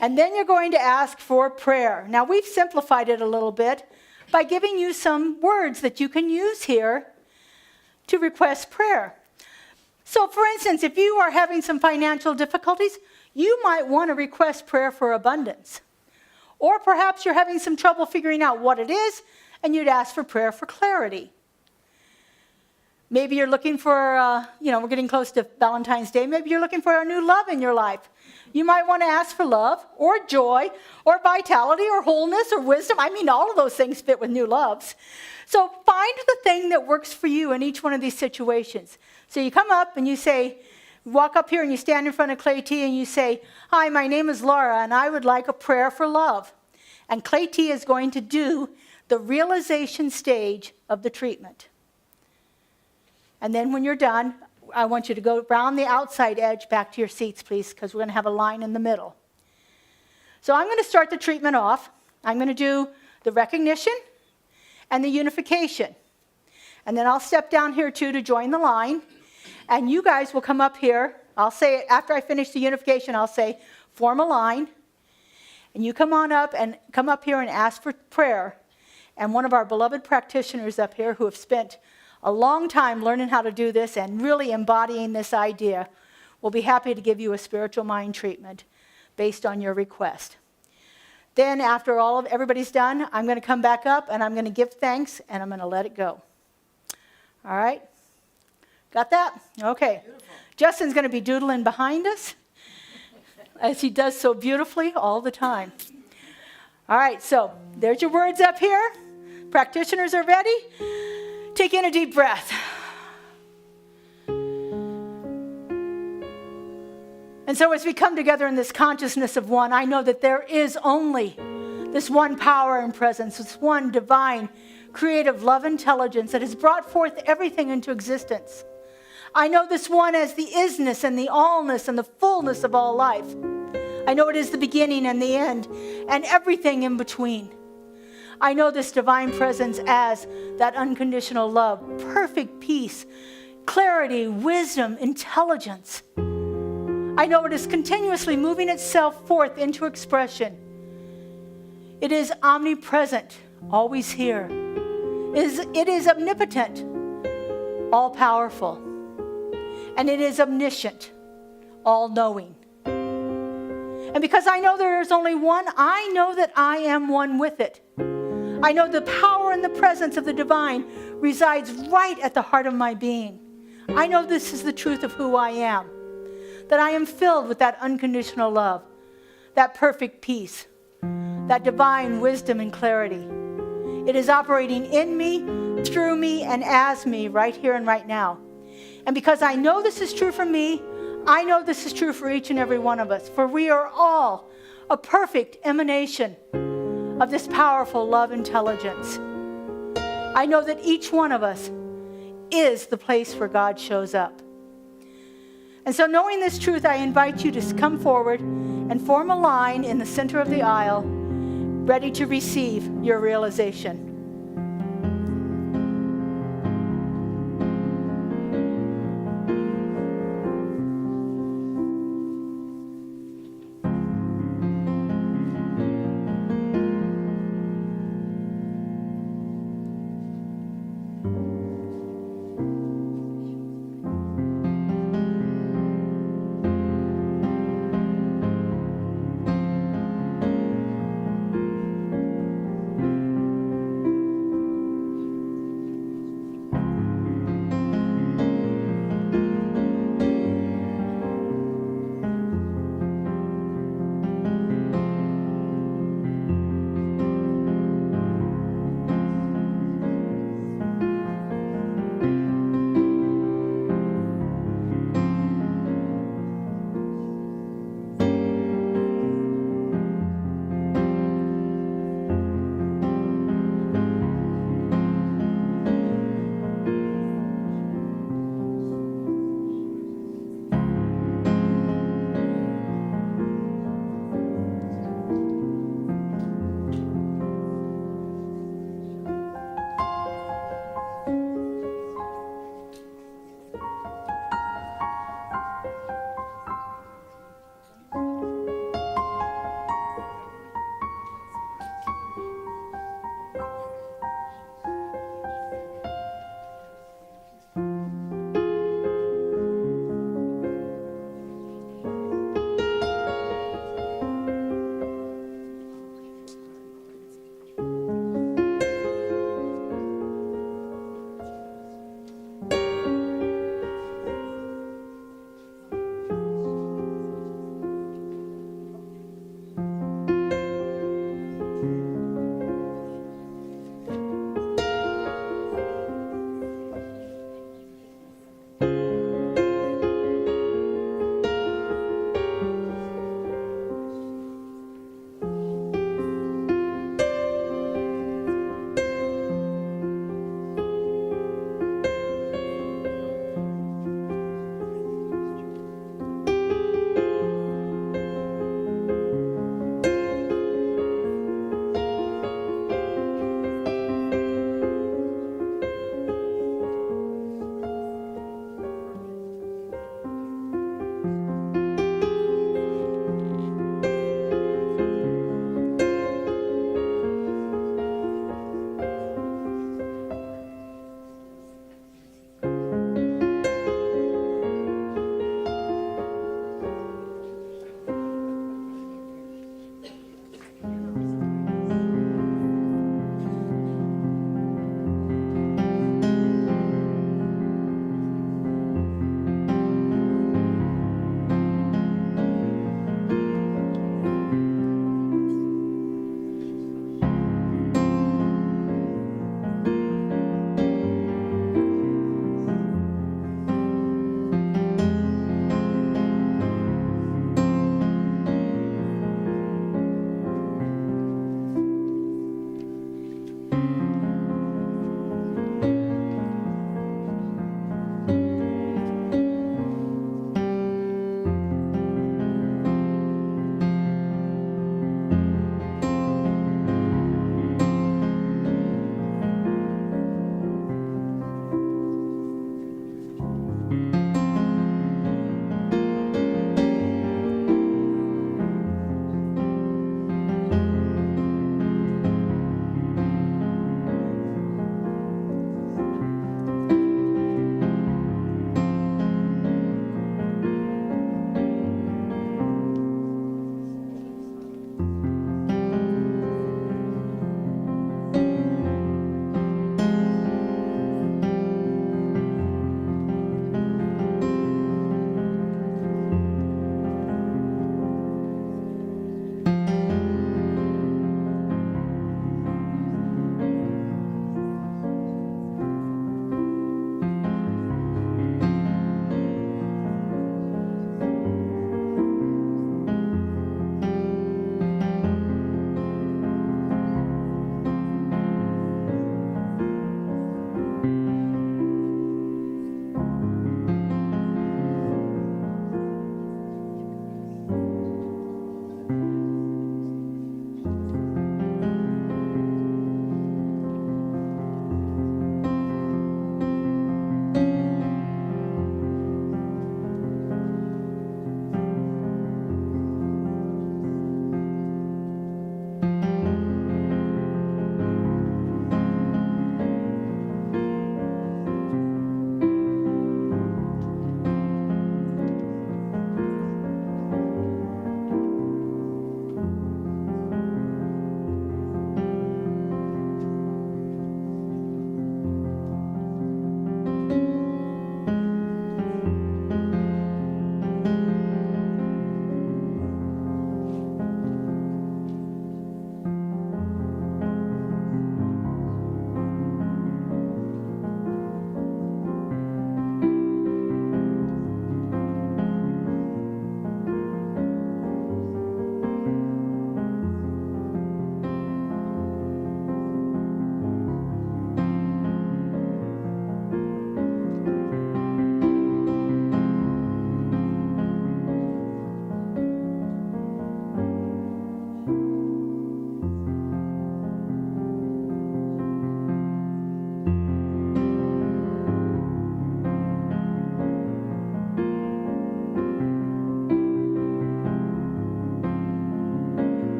And then you're going to ask for prayer. Now, we've simplified it a little bit by giving you some words that you can use here to request prayer. So, for instance, if you are having some financial difficulties, you might want to request prayer for abundance. Or perhaps you're having some trouble figuring out what it is, and you'd ask for prayer for clarity. Maybe you're looking for, we're getting close to Valentine's Day. Maybe you're looking for a new love in your life. You might want to ask for love or joy or vitality or wholeness or wisdom. I mean, all of those things fit with new loves. So find the thing that works for you in each one of these situations. So you come up and you say, walk up here and you stand in front of Clay T and you say, hi, my name is Laura and I would like a prayer for love. And Clay T is going to do the realization stage of the treatment. And then when you're done, I want you to go around the outside edge back to your seats, please, because we're going to have a line in the middle. So I'm going to start the treatment off. I'm going to do the recognition and the unification. And then I'll step down here, too, to join the line. And you guys will come up here. I'll say it after I finish the unification, I'll say, form a line. And you come on up and come up here and ask for prayer. And one of our beloved practitioners up here who have spent a long time learning how to do this and really embodying this idea will be happy to give you a spiritual mind treatment based on your request. Then after everybody's done, I'm going to come back up and I'm going to give thanks and I'm going to let it go. All right? Got that? Okay. Beautiful. Justin's going to be doodling behind us as he does so beautifully all the time. All right, so there's your words up here. Practitioners are ready. Take in a deep breath. And so as we come together in this consciousness of one, I know that there is only this one power and presence, this one divine, creative love intelligence that has brought forth everything into existence. I know this one as the isness and the allness and the fullness of all life. I know it is the beginning and the end and everything in between. I know this divine presence as that unconditional love, perfect peace, clarity, wisdom, intelligence. I know it is continuously moving itself forth into expression. It is omnipresent, always here. It is omnipotent, all-powerful. And it is omniscient, all-knowing. And because I know there is only one, I know that I am one with it. I know the power and the presence of the divine resides right at the heart of my being. I know this is the truth of who I am, that I am filled with that unconditional love, that perfect peace, that divine wisdom and clarity. It is operating in me, through me, and as me right here and right now. And because I know this is true for me, I know this is true for each and every one of us, for we are all a perfect emanation of this powerful love intelligence. I know that each one of us is the place where God shows up. And so knowing this truth, I invite you to come forward and form a line in the center of the aisle, ready to receive your realization.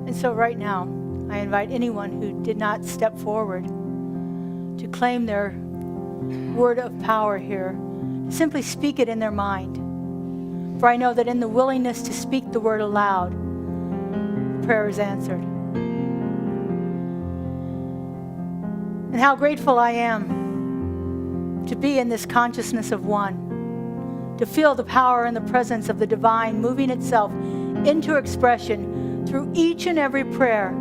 And so right now, I invite anyone who did not step forward to claim their word of power here, to simply speak it in their mind. For I know that in the willingness to speak the word aloud, prayer is answered. And how grateful I am to be in this consciousness of one, to feel the power and the presence of the divine moving itself into expression through each and every prayer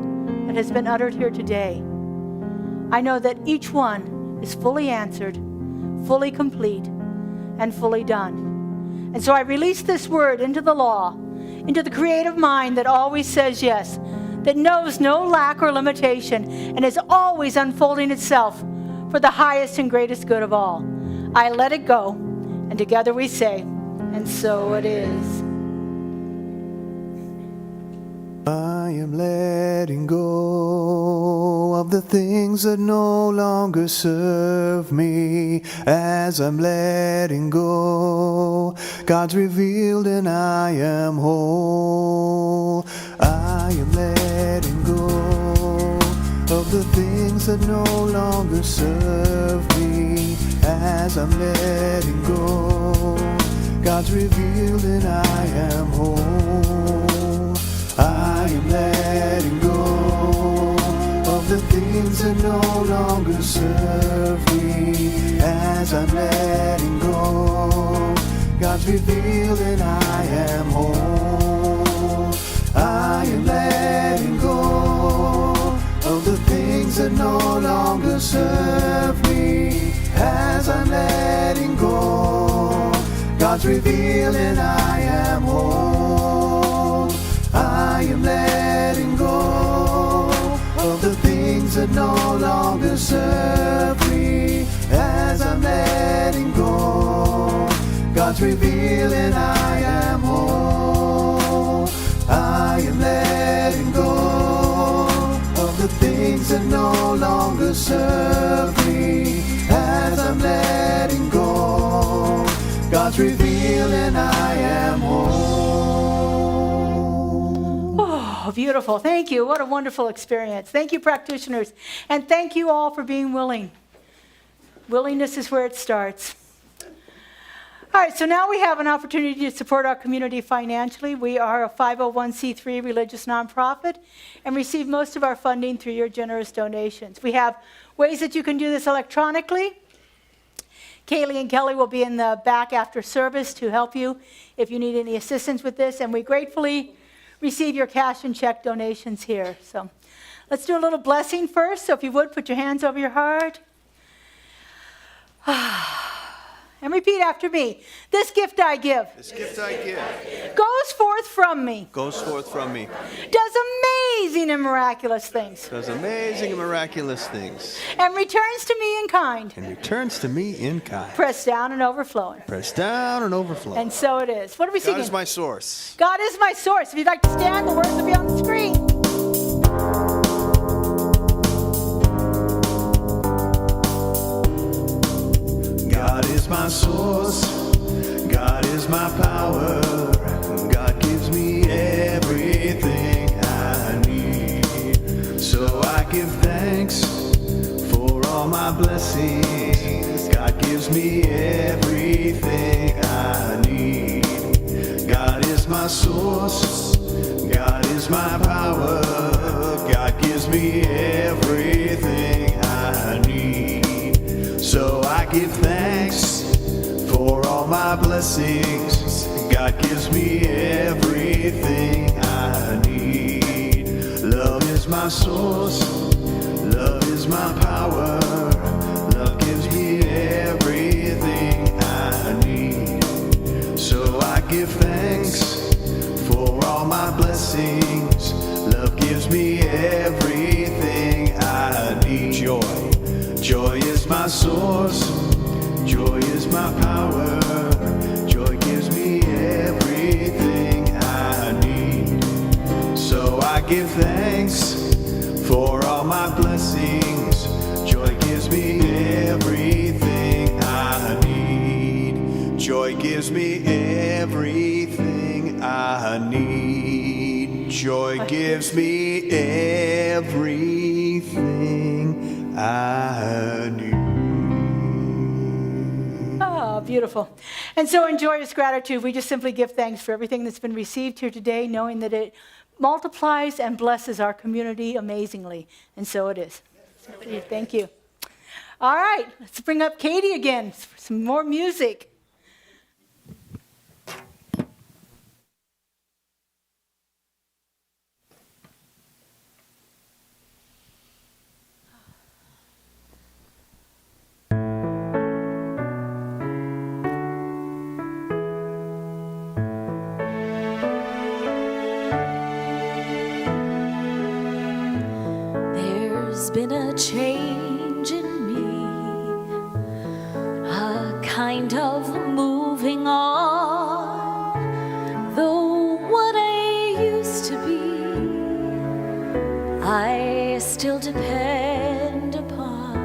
that has been uttered here today. I know that each one is fully answered, fully complete, and fully done. And so I release this word into the law, into the creative mind that always says yes, that knows no lack or limitation, and is always unfolding itself for the highest and greatest good of all. I let it go, and together we say, and so it is. I am letting go of the things that no longer serve me. As I'm letting go, God's revealed and I am whole. I am letting go of the things that no longer serve me. As I'm letting go, God's revealed and I am whole. I am letting go of the things that no longer serve me. As I'm letting go, God's revealed and I am whole. I am letting go of the things that no longer serve me. As I'm letting go, God's revealed and I am whole. I am letting go of the things that no longer serve me. As I'm letting go, God's revealing I am whole. I am letting go of the things that no longer serve me. As I'm letting go, God's revealing I am whole. Oh, beautiful. Thank you. What a wonderful experience. Thank you, practitioners. And thank you all for being willing. Willingness is where it starts. All right, so now we have an opportunity to support our community financially. We are a 501c3 religious nonprofit and receive most of our funding through your generous donations. We have ways that you can do this electronically. Kaylee and Kelly will be in the back after service to help you if you need any assistance with this, and we gratefully receive your cash and check donations here. So let's do a little blessing first. So if you would, put your hands over your heart. And repeat after me. This gift I give. This gift I give Goes forth from me. goes forth from me. Does amazing and miraculous things. Does amazing and miraculous things. And returns to me in kind. And returns to me in kind. Pressed down and overflowing. Pressed down and overflowing. And so it is. What are we God singing? is my source. God is my source. If you'd like to stand, the words will be on the screen. God is my source. God is my power. God gives me everything I need. So I give thanks for all my blessings. God gives me everything I need. God is my source. God is my power. God gives me everything I need. So I give thanks for all my blessings. God gives me everything I need. Love is my source. Love is my power. Love gives me everything I need. So I give thanks for all my blessings. Love gives me everything I need. Joy is my source. Joy is my power. Joy gives me everything I need. So I give thanks for all my blessings. Joy gives me everything I need. Joy gives me everything I need. Joy gives me everything I need. Oh, beautiful. And so in joyous gratitude, we just simply give thanks for everything that's been received here today, knowing that it multiplies and blesses our community amazingly. And so it is. Thank you. All right, let's bring up Katie again for some more music. There's been a change in me, a kind of moving on. Though what I used to be, I still depend upon.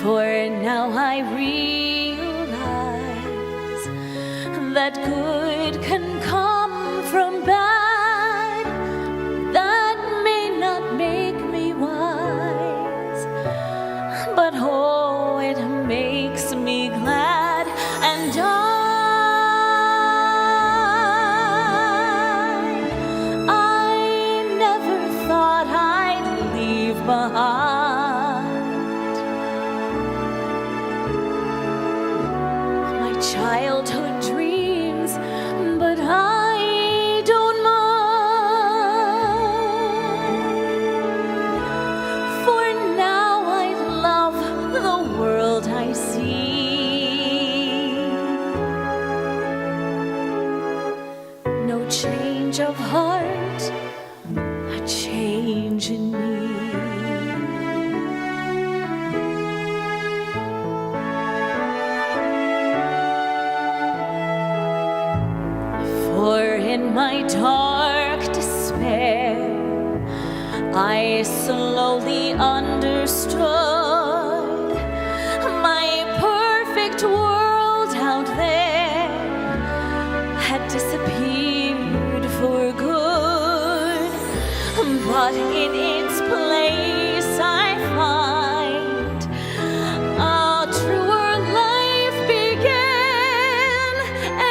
For now I realize that good can come from bad. That may not make me wise, but oh, it makes me glad. And I never thought I'd leave behind my childhood dreams, but I don't mind. For now I love the world I see. No change of heart, a change in me. For in my dark despair, I slowly understood my perfect world out there had disappeared for good. But in its place I find a truer life began,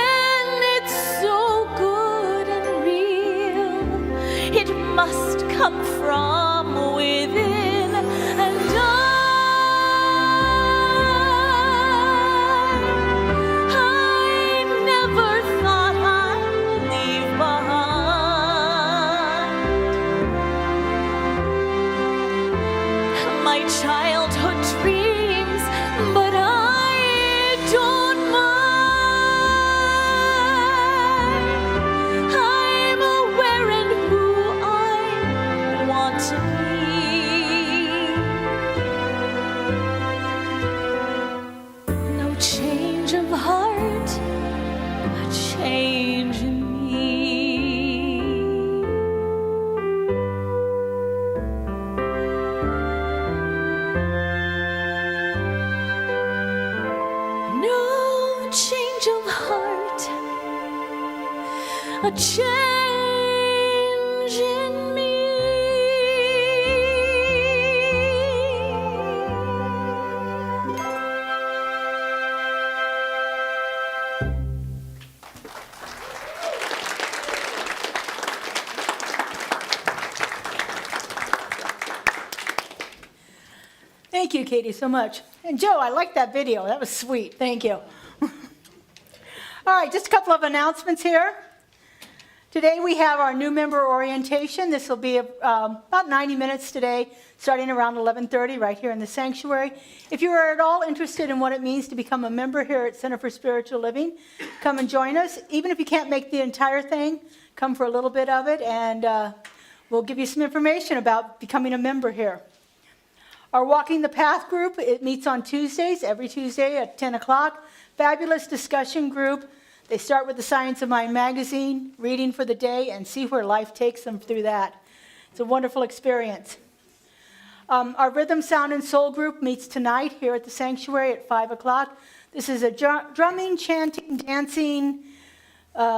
and it's so good and real. It must come from within, and I never thought I'd leave behind my childhood dreams, but I don't mind. I'm aware and who I want to be. No change of heart, a change in me. No change of heart, a change in me. Thank you, Katie, so much. And Joe, I like that video. That was sweet. Thank you. All right, just a couple of announcements here. Today we have our new member orientation. This will be about 90 minutes today, starting around 11:30 right here in the sanctuary. If you are at all interested in what it means to become a member here at Center for Spiritual Living, come and join us. Even if you can't make the entire thing, come for a little bit of it, and we'll give you some information about becoming a member here. Our Walking the Path group, it meets on Tuesdays, every Tuesday at 10 o'clock. Fabulous discussion group. They start with the Science of Mind magazine, reading for the day, and see where life takes them through that. It's a wonderful experience. Our Rhythm, Sound, and Soul group meets tonight here at the sanctuary at 5 o'clock. This is a drumming, chanting, dancing,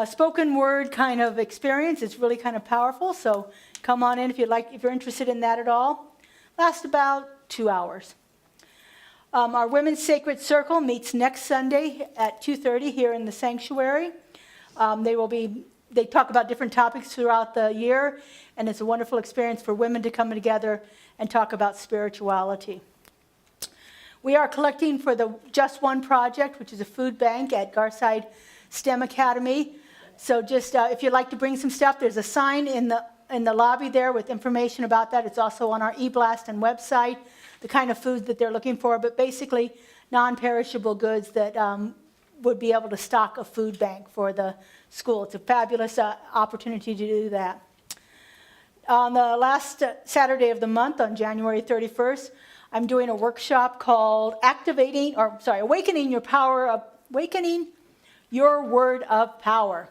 spoken word kind of experience. It's really kind of powerful, so come on in if you're interested in that at all. Lasts about 2 hours. Our Women's Sacred Circle meets next Sunday at 2:30 here in the sanctuary. They talk about different topics throughout the year, and it's a wonderful experience for women to come together and talk about spirituality. We are collecting for the Just One Project, which is a food bank at Garside STEM Academy. So just if you'd like to bring some stuff, there's a sign in the lobby there with information about that. It's also on our e-blast and website, the kind of foods that they're looking for, but basically non-perishable goods that would be able to stock a food bank for the school. It's a fabulous opportunity to do that. On the last Saturday of the month, on January 31st, I'm doing a workshop called Awakening Your Word of Power.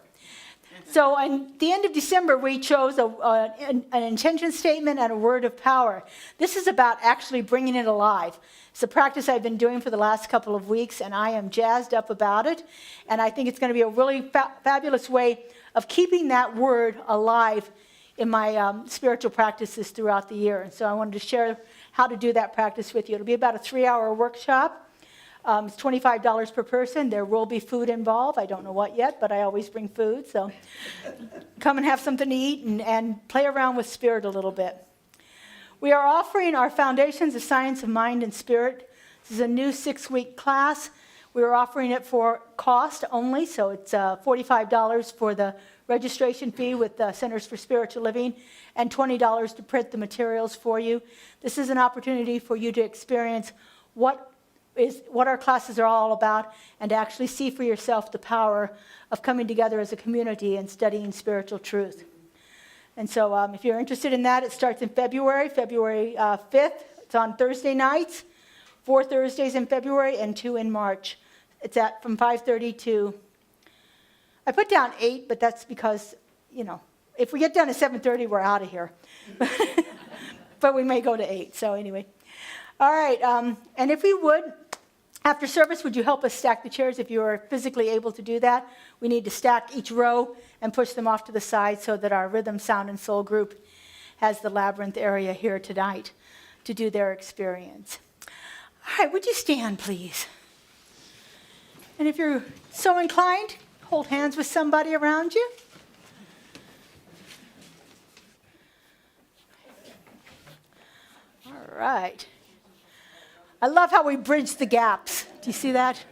So at the end of December, we chose an intention statement and a word of power. This is about actually bringing it alive. It's a practice I've been doing for the last couple of weeks, and I am jazzed up about it. And I think it's going to be a really fabulous way of keeping that word alive in my spiritual practices throughout the year. And so I wanted to share how to do that practice with you. It'll be about a 3-hour workshop. It's $25 per person. There will be food involved. I don't know what yet, but I always bring food. So come and have something to eat and play around with spirit a little bit. We are offering our Foundations of Science of Mind and Spirit. This is a new 6-week class. We are offering it for cost only, so it's $45 for the registration fee with the Centers for Spiritual Living and $20 to print the materials for you. This is an opportunity for you to experience what our classes are all about and to actually see for yourself the power of coming together as a community and studying spiritual truth. And so if you're interested in that, it starts in February 5th. It's on Thursday nights, 4 Thursdays in February and 2 in March. It's from 5:30 to, I put down 8, but that's because, if we get done at 7:30, we're out of here. But we may go to 8, so anyway. All right, and if you would, after service, would you help us stack the chairs if you are physically able to do that? We need to stack each row and push them off to the side so that our Rhythm, Sound, and Soul group has the labyrinth area here tonight to do their experience. All right, would you stand, please? And if you're so inclined, hold hands with somebody around you. All right. I love how we bridge the gaps. Do you see that?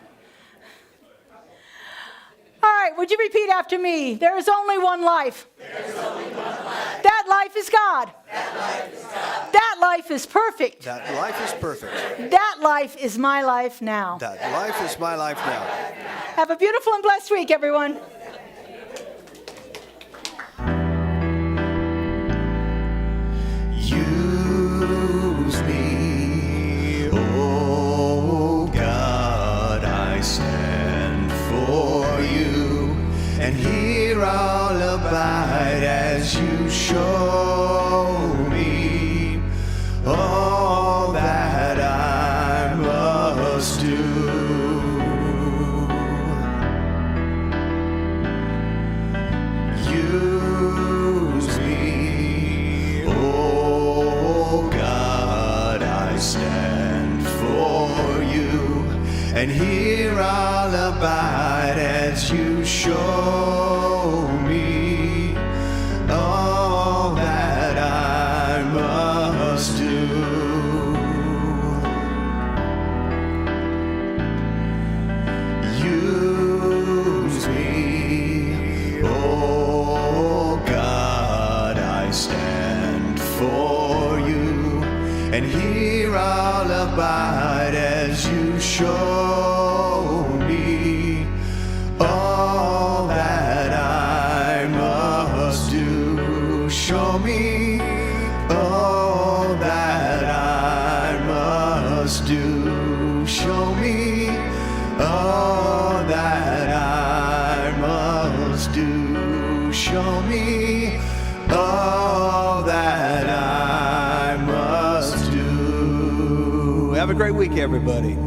All right, would you repeat after me? There is only one life. There is only one life. That life is God. That life is God. That life is perfect. That life is perfect. That life is my life now. That life is my life now. Have a beautiful and blessed week, everyone. Use me, oh God, I stand for you, and here I'll abide as you show me all that I must do. Use me, oh God, I stand for you, and here I'll abide as you show me all that I must do. Use me, oh God, I stand for you, and here I'll abide as you show me all that I must do. Show me all that I must do. Show me all that I must do. Show me all that I must do. Have a great week, everybody.